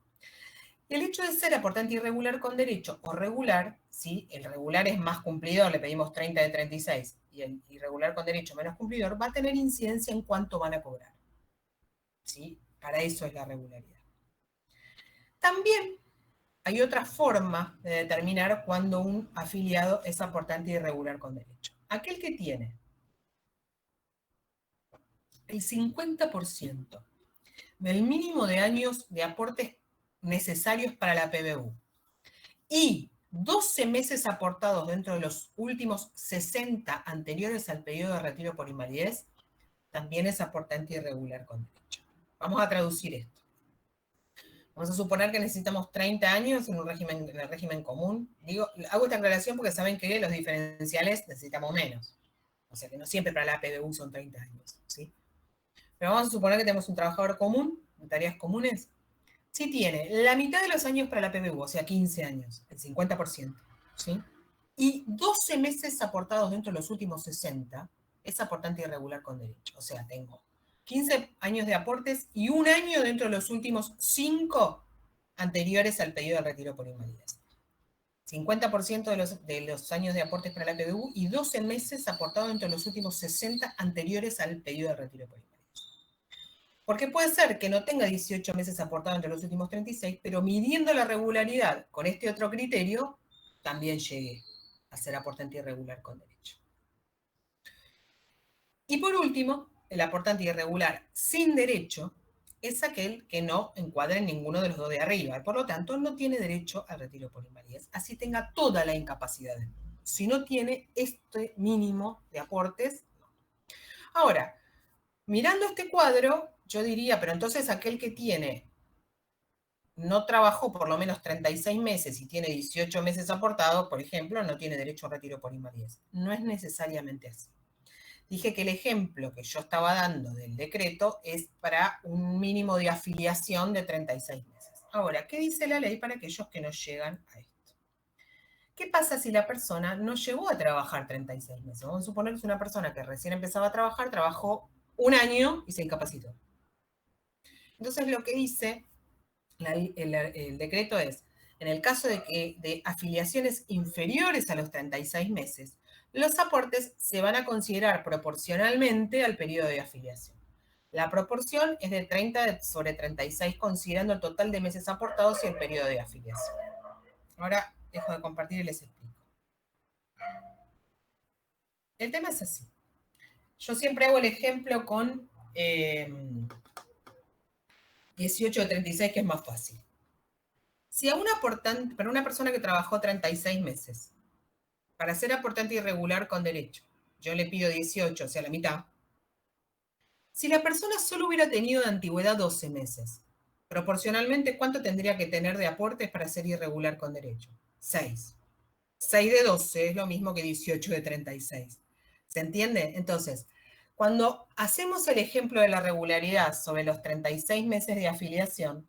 S1: Y el hecho de ser aportante irregular con derecho o regular, ¿sí? El regular es más cumplidor, le pedimos 30 de 36, y el irregular con derecho menos cumplidor, va a tener incidencia en cuánto van a cobrar. ¿Sí? Para eso es la regularidad. También hay otra forma de determinar cuando un afiliado es aportante irregular con derecho. Aquel que tiene el 50% del mínimo de años de aportes necesarios para la PBU y 12 meses aportados dentro de los últimos 60 anteriores al periodo de retiro por invalidez, también es aportante irregular con derecho. Vamos a traducir esto. Vamos a suponer que necesitamos 30 años en el régimen común. Hago esta aclaración porque saben que los diferenciales necesitamos menos. O sea que no siempre para la PBU son 30 años, ¿sí? Pero vamos a suponer que tenemos un trabajador común, en tareas comunes. Si tiene la mitad de los años para la PBU, o sea 15 años, el 50%, ¿sí? Y 12 meses aportados dentro de los últimos 60, es aportante irregular con derecho. O sea, tengo 15 años de aportes y 1 año dentro de los últimos 5 anteriores al pedido de retiro por invalidez. 50% de los años de aportes para la PBU y 12 meses aportados dentro de los últimos 60 anteriores al pedido de retiro por invalidez. Porque puede ser que no tenga 18 meses aportados entre los últimos 36, pero midiendo la regularidad con este otro criterio, también llegue a ser aportante irregular con derecho. Y por último, el aportante irregular sin derecho es aquel que no encuadra en ninguno de los dos de arriba, y por lo tanto no tiene derecho al retiro por invalidez, así tenga toda la incapacidad del mundo. Si no tiene este mínimo de aportes, no. Ahora, mirando este cuadro, yo diría, pero entonces aquel que no trabajó por lo menos 36 meses y tiene 18 meses aportados, por ejemplo, no tiene derecho a retiro por invalidez. No es necesariamente así. Dije que el ejemplo que yo estaba dando del decreto es para un mínimo de afiliación de 36 meses. Ahora, ¿qué dice la ley para aquellos que no llegan a esto? ¿Qué pasa si la persona no llegó a trabajar 36 meses? Vamos a suponer que es una persona que recién empezaba a trabajar, trabajó 1 año y se incapacitó. Entonces lo que dice el decreto es, en el caso de afiliaciones inferiores a los 36 meses, los aportes se van a considerar proporcionalmente al periodo de afiliación. La proporción es de 30 sobre 36, considerando el total de meses aportados y el periodo de afiliación. Ahora dejo de compartir y les explico. El tema es así. Yo siempre hago el ejemplo con 18 de 36, que es más fácil. Si para una persona que trabajó 36 meses, para ser aportante irregular con derecho, yo le pido 18, o sea, la mitad. Si la persona solo hubiera tenido de antigüedad 12 meses, proporcionalmente, ¿cuánto tendría que tener de aportes para ser irregular con derecho? 6. 6 de 12 es lo mismo que 18 de 36. ¿Se entiende? Entonces, cuando hacemos el ejemplo de la regularidad sobre los 36 meses de afiliación,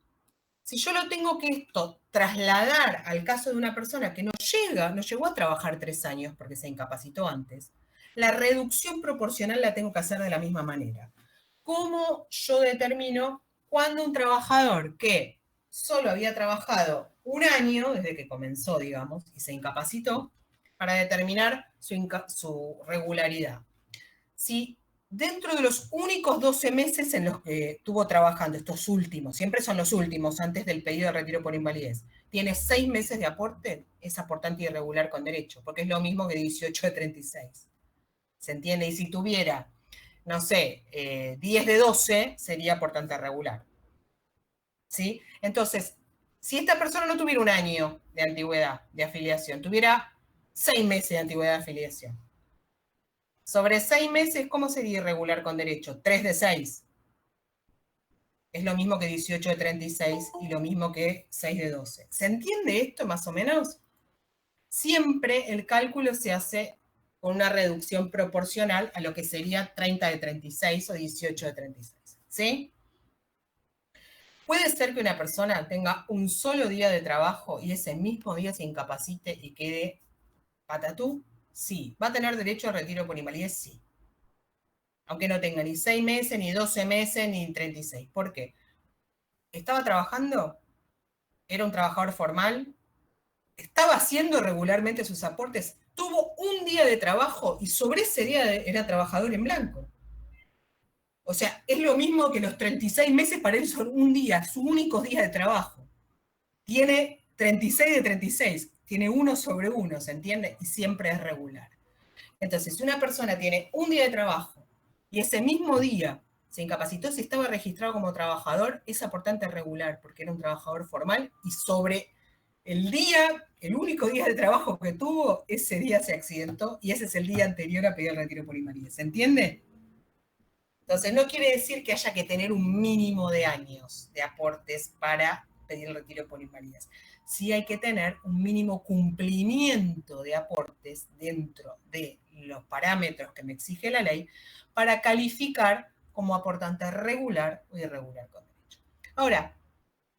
S1: si yo lo tengo que trasladar al caso de una persona que no llegó a trabajar 3 años porque se incapacitó antes, la reducción proporcional la tengo que hacer de la misma manera. ¿Cómo yo determino cuándo un trabajador que solo había trabajado 1 año, desde que comenzó, digamos, y se incapacitó, para determinar su regularidad? Si dentro de los únicos 12 meses en los que estuvo trabajando, estos últimos, siempre son los últimos antes del pedido de retiro por invalidez, tiene 6 meses de aporte, es aportante irregular con derecho, porque es lo mismo que 18 de 36. ¿Se entiende? Y si tuviera, no sé, 10 de 12, sería aportante regular. ¿Sí? Entonces, si esta persona no tuviera un año de antigüedad de afiliación, tuviera 6 meses de antigüedad de afiliación. Sobre 6 meses, ¿cómo sería irregular con derecho? 3 de 6. Es lo mismo que 18 de 36 y lo mismo que 6 de 12. ¿Se entiende esto más o menos? Siempre el cálculo se hace con una reducción proporcional a lo que sería 30 de 36 o 18 de 36. ¿Sí? Puede ser que una persona tenga un solo día de trabajo y ese mismo día se incapacite y quede patatú. Sí. ¿Va a tener derecho al retiro por invalidez? Sí. Aunque no tenga ni 6 meses, ni 12 meses, ni 36. ¿Por qué? ¿Estaba trabajando? ¿Era un trabajador formal? ¿Estaba haciendo regularmente sus aportes? Tuvo un día de trabajo y sobre ese día era trabajador en blanco. O sea, es lo mismo que los 36 meses para él son un día, su único día de trabajo. Tiene 36 de 36, tiene 1 sobre 1, ¿se entiende? Y siempre es regular. Entonces, si una persona tiene un día de trabajo y ese mismo día se incapacitó, si estaba registrado como trabajador, es aportante regular, porque era un trabajador formal y sobre el día, el único día de trabajo que tuvo, ese día se accidentó y ese es el día anterior a pedir el retiro por invalidez. ¿Se entiende? Entonces, no quiere decir que haya que tener un mínimo de años de aportes para pedir el retiro por invalidez. Sí hay que tener un mínimo cumplimiento de aportes dentro de los parámetros que me exige la ley para calificar como aportante regular o irregular con derecho. Ahora,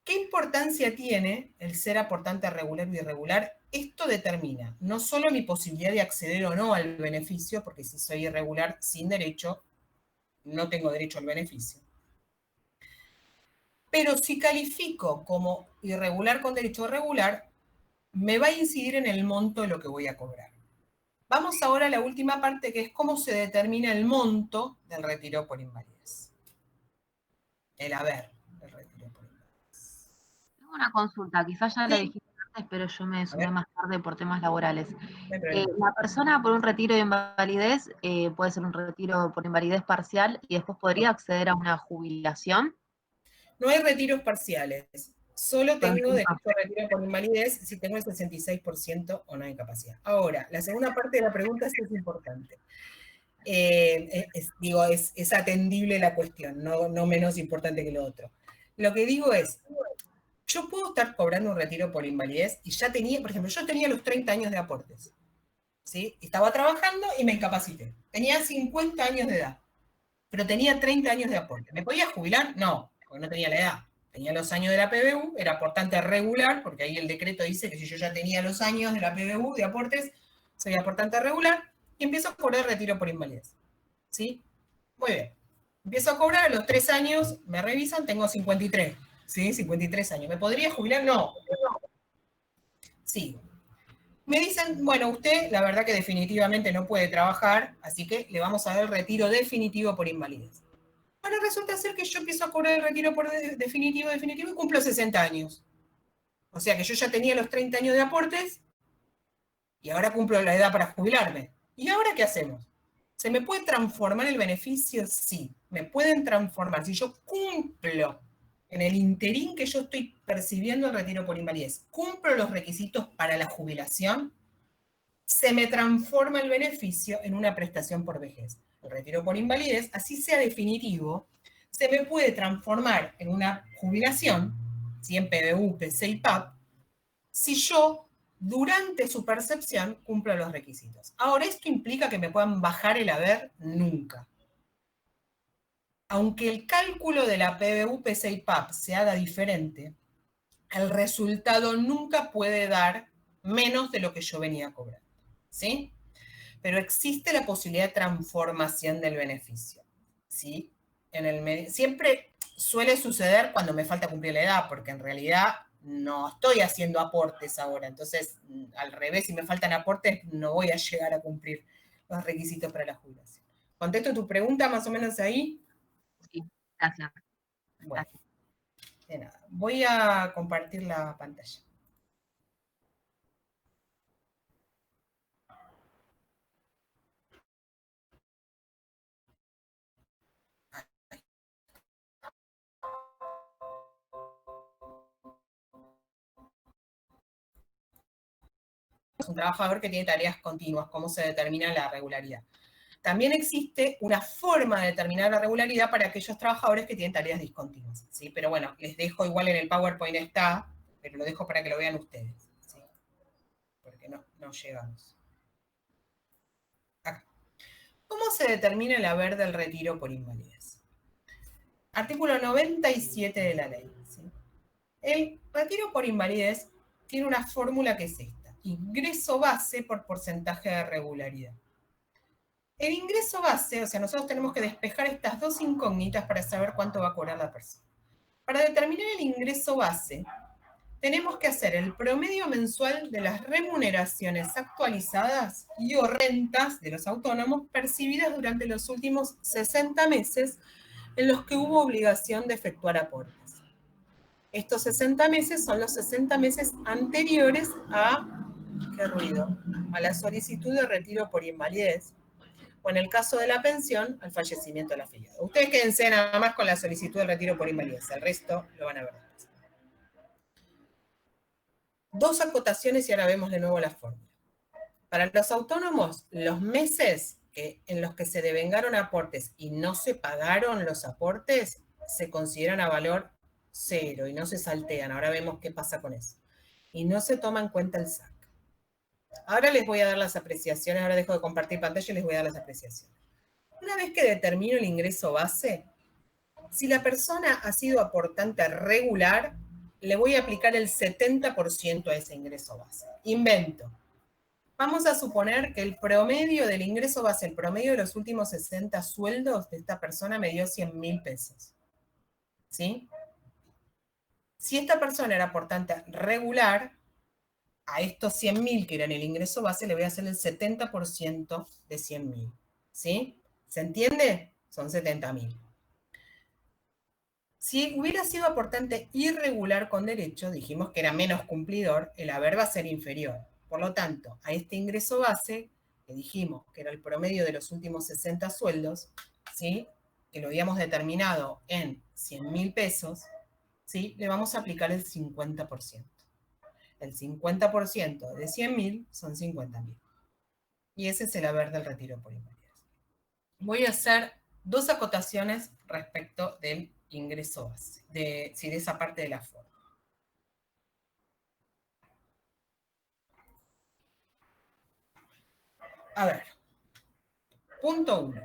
S1: ¿qué importancia tiene el ser aportante regular o irregular? Esto determina no solo mi posibilidad de acceder o no al beneficio, porque si soy irregular sin derecho, no tengo derecho al beneficio. Pero si califico como irregular con derecho regular, me va a incidir en el monto de lo que voy a cobrar. Vamos ahora a la última parte, que es cómo se determina el monto del retiro por invalidez. El haber del retiro por invalidez.
S6: Tengo una consulta, quizás ya la
S1: Sí.
S6: dijiste antes, pero yo me sumé
S1: ver.
S6: más tarde por temas laborales.
S1: No hay problema.
S6: La persona por un retiro de invalidez puede ser un retiro por invalidez parcial y después podría acceder a una jubilación.
S1: No hay retiros parciales. Solo tengo derecho a retiro por invalidez si tengo el 66% o no de incapacidad. Ahora, la segunda parte de la pregunta sí es importante. Es atendible la cuestión, no menos importante que lo otro. Lo que digo es, yo puedo estar cobrando un retiro por invalidez y ya tenía, por ejemplo, yo tenía los 30 años de aportes. ¿Sí? Estaba trabajando y me incapacité. Tenía 50 años de edad, pero tenía 30 años de aporte. ¿Me podía jubilar? No, porque no tenía la edad. Tenía los años de la PBU, era aportante regular, porque ahí el decreto dice que si yo ya tenía los años de la PBU de aportes, soy aportante regular, y empiezo a cobrar retiro por invalidez. ¿Sí? Muy bien. Empiezo a cobrar a los 3 años, me revisan, tengo 53. ¿Sí? 53 años. ¿Me podría jubilar? No. Sí. Me dicen, bueno, usted la verdad que definitivamente no puede trabajar, así que le vamos a dar el retiro definitivo por invalidez. Ahora resulta ser que yo empiezo a cobrar el retiro por definitivo y cumplo 60 años. O sea que yo ya tenía los 30 años de aportes y ahora cumplo la edad para jubilarme. ¿Y ahora qué hacemos? ¿Se me puede transformar el beneficio? Sí, me pueden transformar. Si yo cumplo en el interín que yo estoy percibiendo el retiro por invalidez, cumplo los requisitos para la jubilación, se me transforma el beneficio en una prestación por vejez. El retiro por invalidez, así sea definitivo, se me puede transformar en una jubilación, ¿sí? En PBU, PC y PAP, si yo, durante su percepción, cumplo los requisitos. Ahora, ¿esto implica que me puedan bajar el haber? Nunca. Aunque el cálculo de la PBU, PC y PAP se haga diferente, el resultado nunca puede dar menos de lo que yo venía cobrando. ¿Sí? Pero existe la posibilidad de transformación del beneficio. ¿Sí? Siempre suele suceder cuando me falta cumplir la edad, porque en realidad no estoy haciendo aportes ahora. Entonces, al revés, si me faltan aportes, no voy a llegar a cumplir los requisitos para la jubilación. ¿Contesto tu pregunta más o menos ahí?
S6: Sí, gracias.
S1: Bueno, de nada. Voy a compartir la pantalla. Es un trabajador que tiene tareas continuas, ¿cómo se determina la regularidad? También existe una forma de determinar la regularidad para aquellos trabajadores que tienen tareas discontinuas, ¿sí? Pero bueno, les dejo igual en el PowerPoint está, pero lo dejo para que lo vean ustedes, ¿sí? Porque no llegamos. Acá. ¿Cómo se determina el haber del retiro por invalidez? Artículo 97 de la ley, ¿sí? El retiro por invalidez tiene una fórmula que es esta: ingreso base por porcentaje de regularidad. El ingreso base, o sea, nosotros tenemos que despejar estas dos incógnitas para saber cuánto va a cobrar la persona. Para determinar el ingreso base, tenemos que hacer el promedio mensual de las remuneraciones actualizadas y o rentas de los autónomos percibidas durante los últimos 60 meses en los que hubo obligación de efectuar aportes. Estos 60 meses son los 60 meses anteriores a, ¿qué ruido?, a la solicitud de retiro por invalidez, o en el caso de la pensión, al fallecimiento del afiliado. Ustedes quédense nada más con la solicitud de retiro por invalidez, el resto lo van a ver después. Dos acotaciones y ahora vemos de nuevo la fórmula. Para los autónomos, los meses en los que se devengaron aportes y no se pagaron los aportes se consideran a valor cero y no se saltean. Ahora vemos qué pasa con eso. Y no se toma en cuenta el SAC. Ahora les voy a dar las apreciaciones, ahora dejo de compartir pantalla y les voy a dar las apreciaciones. Una vez que determino el ingreso base, si la persona ha sido aportante regular, le voy a aplicar el 70% a ese ingreso base. Invento. Vamos a suponer que el promedio del ingreso base, el promedio de los últimos 60 sueldos de esta persona me dio 100.000 pesos. ¿Sí? Si esta persona era aportante regular, a estos 100.000 que eran el ingreso base, le voy a hacer el 70% de 100.000. ¿Sí? ¿Se entiende? Son 70.000. Si hubiera sido aportante irregular con derecho, dijimos que era menos cumplidor, el haber va a ser inferior. Por lo tanto, a este ingreso base, que dijimos que era el promedio de los últimos 60 sueldos, ¿sí?, que lo habíamos determinado en 100.000 pesos, ¿sí?, le vamos a aplicar el 50%. El 50% de 100.000 son 50.000. Y ese es el haber del retiro por invalidez. Voy a hacer dos acotaciones respecto del ingreso base, de esa parte de la forma. A ver, punto 1.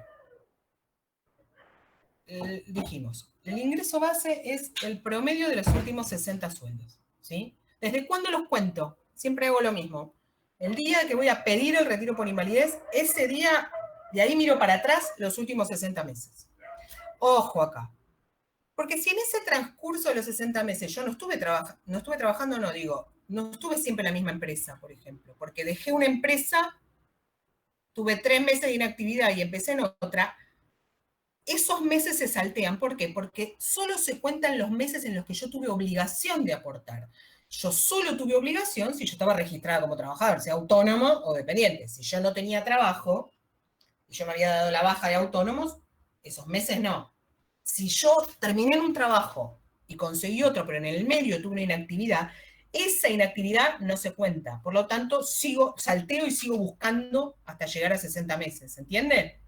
S1: Dijimos, el ingreso base es el promedio de los últimos 60 sueldos, ¿sí? ¿Desde cuándo los cuento? Siempre hago lo mismo. El día que voy a pedir el retiro por invalidez, ese día, de ahí miro para atrás los últimos 60 meses. Ojo acá. Porque si en ese transcurso de los 60 meses yo no estuve trabajando, no estuve siempre en la misma empresa, por ejemplo, porque dejé una empresa, tuve 3 meses de inactividad y empecé en otra, esos meses se saltean. ¿Por qué? Porque solo se cuentan los meses en los que yo tuve obligación de aportar. Yo solo tuve obligación si yo estaba registrada como trabajador, sea autónomo o dependiente. Si yo no tenía trabajo y yo me había dado la baja de autónomos, esos meses no. Si yo terminé en un trabajo y conseguí otro, pero en el medio tuve una inactividad, esa inactividad no se cuenta. Por lo tanto, salteo y sigo buscando hasta llegar a 60 meses. ¿Se entiende?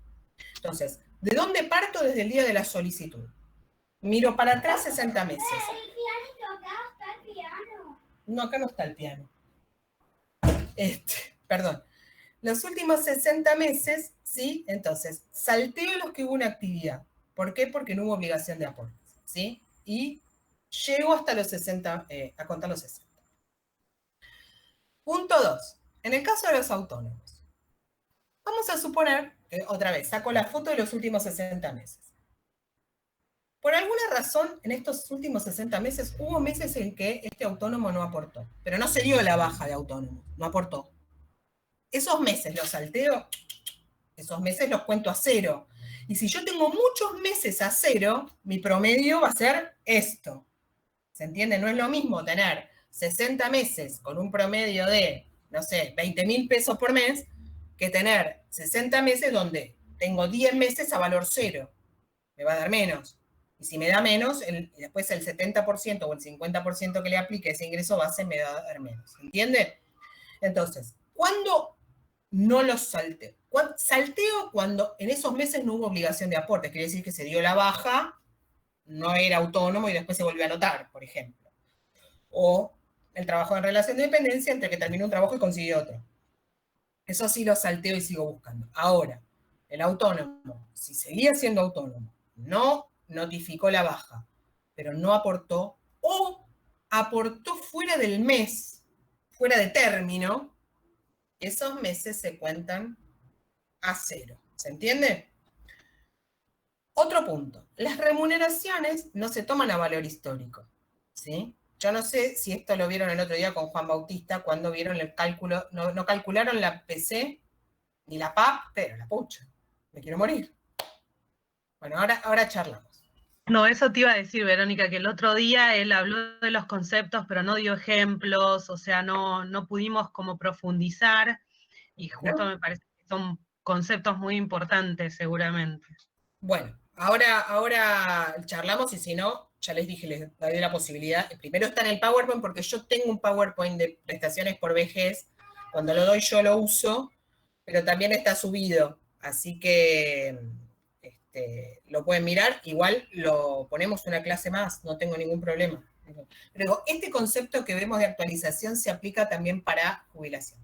S1: Entonces, ¿de dónde parto? Desde el día de la solicitud. Miro para atrás 60 meses. No, acá no está el piano. Perdón. Los últimos 60 meses, ¿sí? Entonces, salteo los que hubo una actividad. ¿Por qué? Porque no hubo obligación de aportes, ¿sí? Y llego hasta los 60, a contar los 60. Punto 2. En el caso de los autónomos, vamos a suponer, otra vez, saco la foto de los últimos 60 meses. Por alguna razón, en estos últimos 60 meses, hubo meses en que este autónomo no aportó, pero no se dio la baja de autónomo, no aportó. Esos meses los salteo, esos meses los cuento a cero. Y si yo tengo muchos meses a cero, mi promedio va a ser esto. ¿Se entiende? No es lo mismo tener 60 meses con un promedio de, no sé, 20.000 pesos por mes, que tener 60 meses donde tengo 10 meses a valor cero. Me va a dar menos. Y si me da menos, después el 70% o el 50% que le aplique ese ingreso base me va a dar menos. ¿Entiende? Entonces, ¿cuándo no los salteo? Salteo cuando en esos meses no hubo obligación de aporte. Quiere decir que se dio la baja, no era autónomo y después se volvió a anotar, por ejemplo. O el trabajo en relación de dependencia entre que terminó un trabajo y consiguió otro. Eso sí lo salteo y sigo buscando. Ahora, el autónomo, si seguía siendo autónomo, no notificó la baja, pero no aportó, o aportó fuera del mes, fuera de término, esos meses se cuentan a cero. ¿Se entiende? Otro punto. Las remuneraciones no se toman a valor histórico. ¿Sí? Yo no sé si esto lo vieron el otro día con Juan Bautista, cuando vieron el cálculo, no calcularon la PC ni la PAP, pero la pucha. Me quiero morir. Bueno, ahora charlamos.
S3: No, eso te iba a decir, Verónica, que el otro día él habló de los conceptos, pero no dio ejemplos, o sea, no pudimos como profundizar, y justo me parece que son conceptos muy importantes, seguramente.
S1: Bueno, ahora charlamos y si no, ya les dije, les daré la posibilidad. Primero está en el PowerPoint porque yo tengo un PowerPoint de prestaciones por vejez. Cuando lo doy yo lo uso, pero también está subido. Así que lo pueden mirar. Igual lo ponemos una clase más, no tengo ningún problema. Pero este concepto que vemos de actualización se aplica también para jubilación.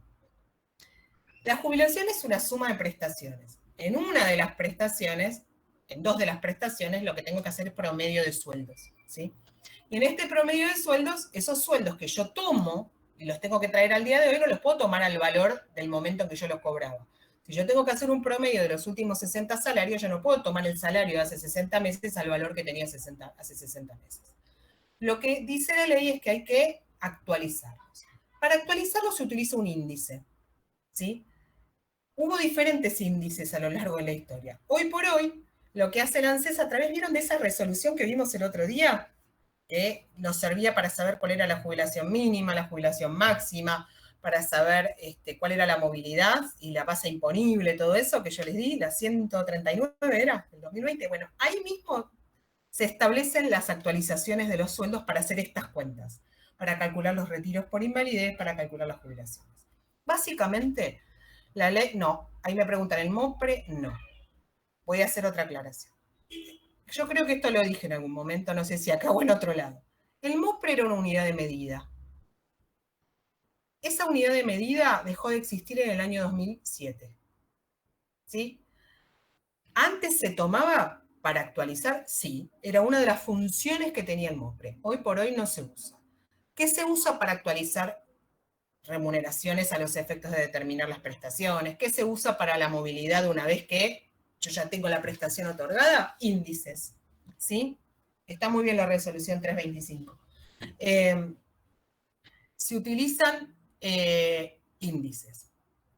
S1: La jubilación es una suma de prestaciones. En una de las prestaciones, en dos de las prestaciones, lo que tengo que hacer es promedio de sueldos, ¿sí? Y en este promedio de sueldos, esos sueldos que yo tomo y los tengo que traer al día de hoy, no los puedo tomar al valor del momento en que yo los cobraba. Si yo tengo que hacer un promedio de los últimos 60 salarios, yo no puedo tomar el salario de hace 60 meses al valor que tenía hace 60 meses. Lo que dice la ley es que hay que actualizarlos. Para actualizarlos se utiliza un índice, ¿sí? Hubo diferentes índices a lo largo de la historia. Hoy por hoy, lo que hace el ANSES a través, ¿vieron de esa resolución que vimos el otro día? Que nos servía para saber cuál era la jubilación mínima, la jubilación máxima, para saber cuál era la movilidad y la base imponible, todo eso que yo les di, la 139 era, el 2020. Bueno, ahí mismo se establecen las actualizaciones de los sueldos para hacer estas cuentas, para calcular los retiros por invalidez, para calcular las jubilaciones. Básicamente, la ley, no. Ahí me preguntan, ¿el MOPRE? No. Voy a hacer otra aclaración. Yo creo que esto lo dije en algún momento, no sé si acá o en otro lado. El MOPRE era una unidad de medida. Esa unidad de medida dejó de existir en el año 2007. ¿Sí? Antes se tomaba para actualizar, sí. Era una de las funciones que tenía el MOPRE. Hoy por hoy no se usa. ¿Qué se usa para actualizar remuneraciones a los efectos de determinar las prestaciones? ¿Qué se usa para la movilidad una vez que yo ya tengo la prestación otorgada? Índices, ¿sí? Está muy bien la resolución 325. Se utilizan índices.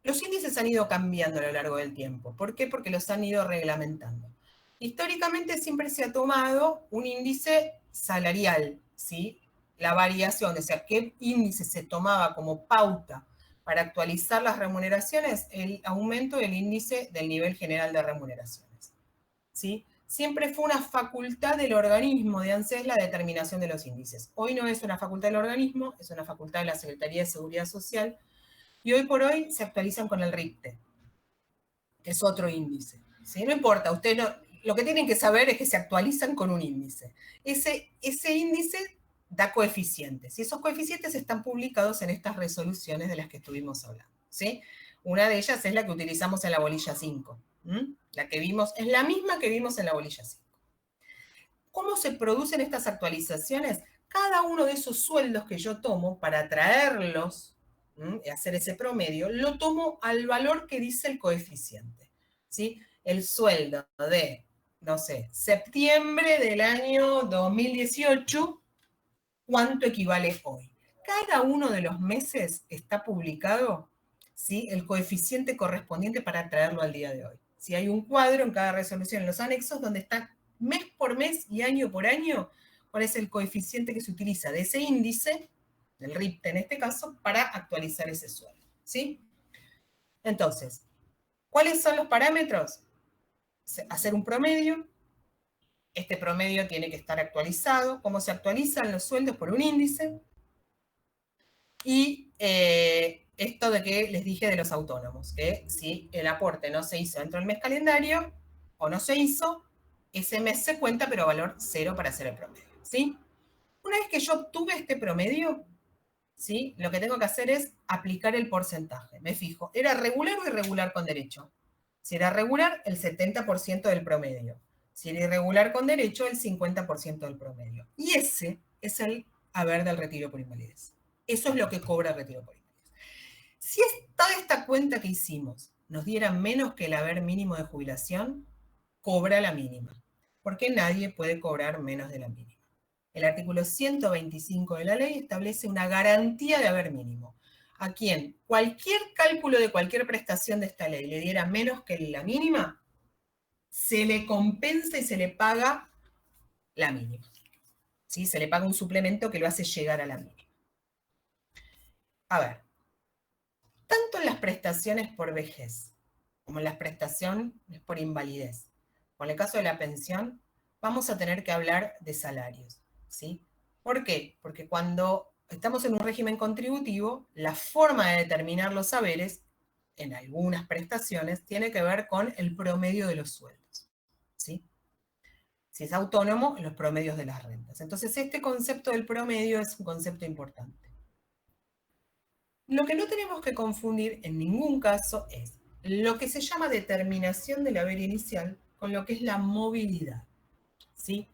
S1: Los índices han ido cambiando a lo largo del tiempo. ¿Por qué? Porque los han ido reglamentando. Históricamente siempre se ha tomado un índice salarial, ¿sí? La variación, o sea, qué índice se tomaba como pauta para actualizar las remuneraciones, el aumento del índice del nivel general de remuneraciones, ¿sí? Siempre fue una facultad del organismo de ANSES la determinación de los índices. Hoy no es una facultad del organismo, es una facultad de la Secretaría de Seguridad Social, y hoy por hoy se actualizan con el RIPTE, que es otro índice, ¿sí? No importa, ustedes lo que tienen que saber es que se actualizan con un índice. Ese índice da coeficientes, y esos coeficientes están publicados en estas resoluciones de las que estuvimos hablando, ¿sí? Una de ellas es la que utilizamos en la bolilla 5. La que vimos, es la misma que vimos en la bolilla 5. ¿Cómo se producen estas actualizaciones? Cada uno de esos sueldos que yo tomo para traerlos, y hacer ese promedio, lo tomo al valor que dice el coeficiente, ¿sí? El sueldo de, no sé, septiembre del año 2018, ¿cuánto equivale hoy? Cada uno de los meses está publicado, ¿sí? El coeficiente correspondiente para traerlo al día de hoy. Si hay un cuadro en cada resolución en los anexos donde está mes por mes y año por año cuál es el coeficiente que se utiliza de ese índice, del RIPTE en este caso, para actualizar ese sueldo, ¿sí? Entonces, ¿cuáles son los parámetros? Hacer un promedio. Este promedio tiene que estar actualizado. ¿Cómo se actualizan los sueldos? Por un índice. Y esto de que les dije de los autónomos, que si el aporte no se hizo dentro del mes calendario, o no se hizo, ese mes se cuenta, pero a valor 0 para hacer el promedio, ¿sí? Una vez que yo obtuve este promedio, ¿sí? Lo que tengo que hacer es aplicar el porcentaje. Me fijo, ¿era regular o irregular con derecho? Si era regular, el 70% del promedio. Si era irregular con derecho, el 50% del promedio. Y ese es el haber del retiro por invalidez. Eso es lo que cobra el retiro por invalidez. Si toda esta cuenta que hicimos nos diera menos que el haber mínimo de jubilación, cobra la mínima. Porque nadie puede cobrar menos de la mínima. El artículo 125 de la ley establece una garantía de haber mínimo. A quien cualquier cálculo de cualquier prestación de esta ley le diera menos que la mínima, se le compensa y se le paga la mínima. ¿Sí? Se le paga un suplemento que lo hace llegar a la mínima. A ver, tanto en las prestaciones por vejez como en las prestaciones por invalidez, o en el caso de la pensión, vamos a tener que hablar de salarios, ¿sí? ¿Por qué? Porque cuando estamos en un régimen contributivo, la forma de determinar los saberes, en algunas prestaciones, tiene que ver con el promedio de los sueldos, ¿sí? Si es autónomo, los promedios de las rentas. Entonces, este concepto del promedio es un concepto importante. Lo que no tenemos que confundir en ningún caso es lo que se llama determinación del haber inicial con lo que es la movilidad, ¿sí?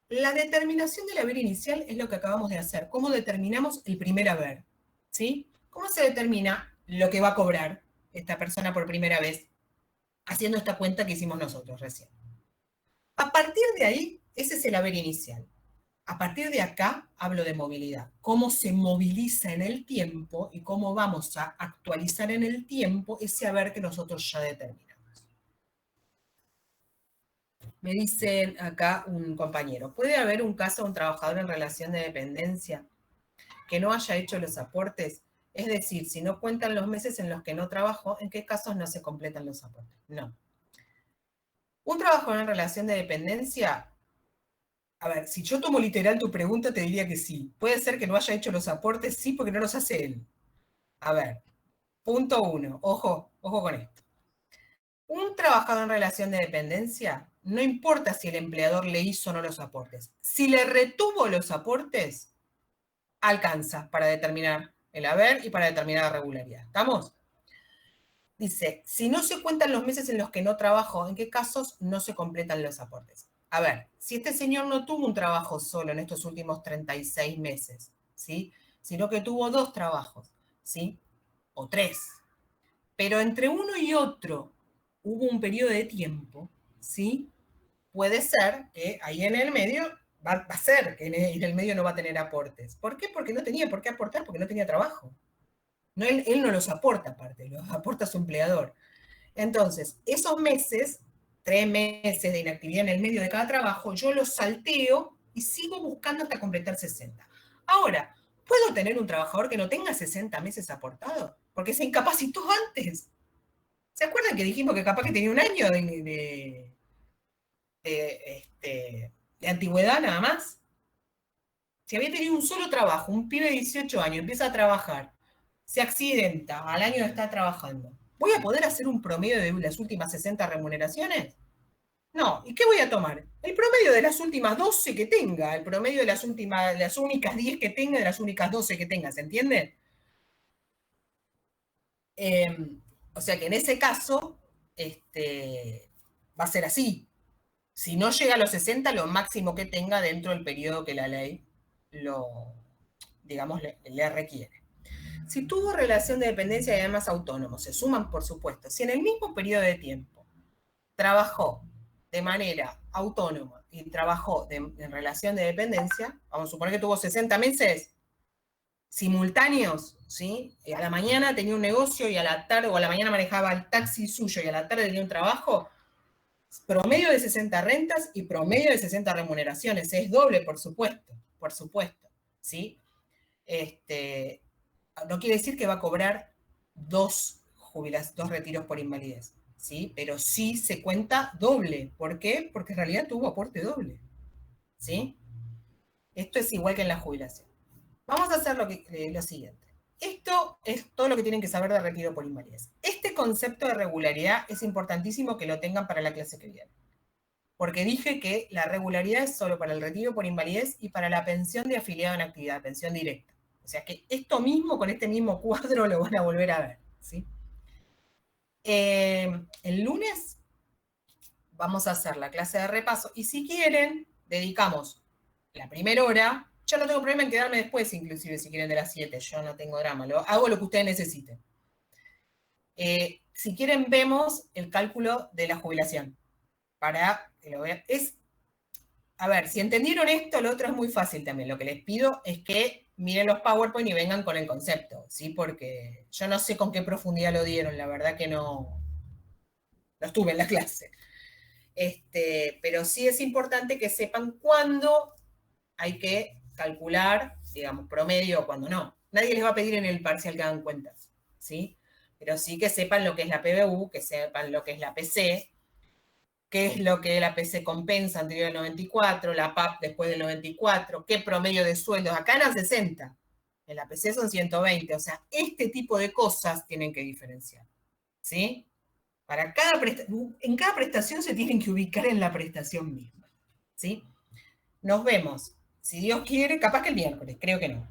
S1: La determinación del haber inicial es lo que acabamos de hacer. ¿Cómo determinamos el primer haber? ¿Sí? ¿Cómo se determina lo que va a cobrar esta persona por primera vez haciendo esta cuenta que hicimos nosotros recién? A partir de ahí, ese es el haber inicial. A partir de acá hablo de movilidad. Cómo se moviliza en el tiempo y cómo vamos a actualizar en el tiempo ese haber que nosotros ya determinamos. Me dice acá un compañero, ¿puede haber un caso de un trabajador en relación de dependencia que no haya hecho los aportes? Es decir, si no cuentan los meses en los que no trabajó, ¿en qué casos no se completan los aportes? No. Un trabajador en relación de dependencia, a ver, si yo tomo literal tu pregunta, te diría que sí. Puede ser que no haya hecho los aportes, sí, porque no los hace él. A ver, punto 1, ojo con esto. Un trabajador en relación de dependencia, no importa si el empleador le hizo o no los aportes. Si le retuvo los aportes, alcanza para determinar el haber y para determinar la regularidad. ¿Estamos? Dice, si no se cuentan los meses en los que no trabajó, ¿en qué casos no se completan los aportes? A ver, si este señor no tuvo un trabajo solo en estos últimos 36 meses, ¿sí? Sino que tuvo 2 trabajos, ¿sí? O 3. Pero entre uno y otro hubo un periodo de tiempo, ¿sí? Puede ser que ahí en el medio, va a ser que en el medio no va a tener aportes. ¿Por qué? Porque no tenía por qué aportar, porque no tenía trabajo. No, él no los aporta aparte, los aporta su empleador. Entonces, esos meses, 3 meses de inactividad en el medio de cada trabajo, yo los salteo y sigo buscando hasta completar 60. Ahora, ¿puedo tener un trabajador que no tenga 60 meses aportados? Porque se incapacitó antes. ¿Se acuerdan que dijimos que capaz que tenía un año de antigüedad nada más? Si había tenido un solo trabajo, un pibe de 18 años, empieza a trabajar, se accidenta, al año de estar trabajando, ¿voy a poder hacer un promedio de las últimas 60 remuneraciones? No. ¿Y qué voy a tomar? El promedio de las últimas 12 que tenga, el promedio de las únicas 10 que tenga, de las únicas 12 que tenga, ¿se entiende? O sea que en ese caso, va a ser así. Si no llega a los 60, lo máximo que tenga dentro del periodo que la ley le requiere. Si tuvo relación de dependencia y además autónomo, se suman, por supuesto. Si en el mismo periodo de tiempo trabajó de manera autónoma y trabajó en relación de dependencia, vamos a suponer que tuvo 60 meses, simultáneos, ¿sí? A la mañana tenía un negocio y a la tarde, o a la mañana manejaba el taxi suyo y a la tarde tenía un trabajo, promedio de 60 rentas y promedio de 60 remuneraciones. Es doble, por supuesto, ¿sí? No quiere decir que va a cobrar dos retiros por invalidez, ¿sí? Pero sí se cuenta doble. ¿Por qué? Porque en realidad tuvo aporte doble, ¿sí? Esto es igual que en la jubilación. Vamos a hacer lo siguiente. Esto es todo lo que tienen que saber de retiro por invalidez. Este concepto de regularidad es importantísimo que lo tengan para la clase que viene. Porque dije que la regularidad es solo para el retiro por invalidez y para la pensión de afiliado en actividad, pensión directa. O sea que esto mismo, con este mismo cuadro, lo van a volver a ver, ¿sí? El lunes vamos a hacer la clase de repaso y si quieren, dedicamos la primera hora. Yo no tengo problema en quedarme después, inclusive, si quieren de las 7, yo no tengo drama, hago lo que ustedes necesiten. Si quieren, vemos el cálculo de la jubilación, para que lo vean. A ver, si entendieron esto, lo otro es muy fácil también. Lo que les pido es que miren los PowerPoint y vengan con el concepto, ¿sí? Porque yo no sé con qué profundidad lo dieron, la verdad que no estuve en la clase. Pero sí es importante que sepan cuándo hay que calcular, digamos, promedio o cuándo no. Nadie les va a pedir en el parcial que hagan cuentas, ¿sí? Pero sí que sepan lo que es la PBU, que sepan lo que es la PC, qué es lo que la PC compensa anterior al 94, la PAP después del 94, qué promedio de sueldos. Acá eran 60, en la PC son 120, o sea, este tipo de cosas tienen que diferenciar, ¿sí? En cada prestación se tienen que ubicar en la prestación misma, ¿sí? Nos vemos, si Dios quiere, capaz que el miércoles, creo que no.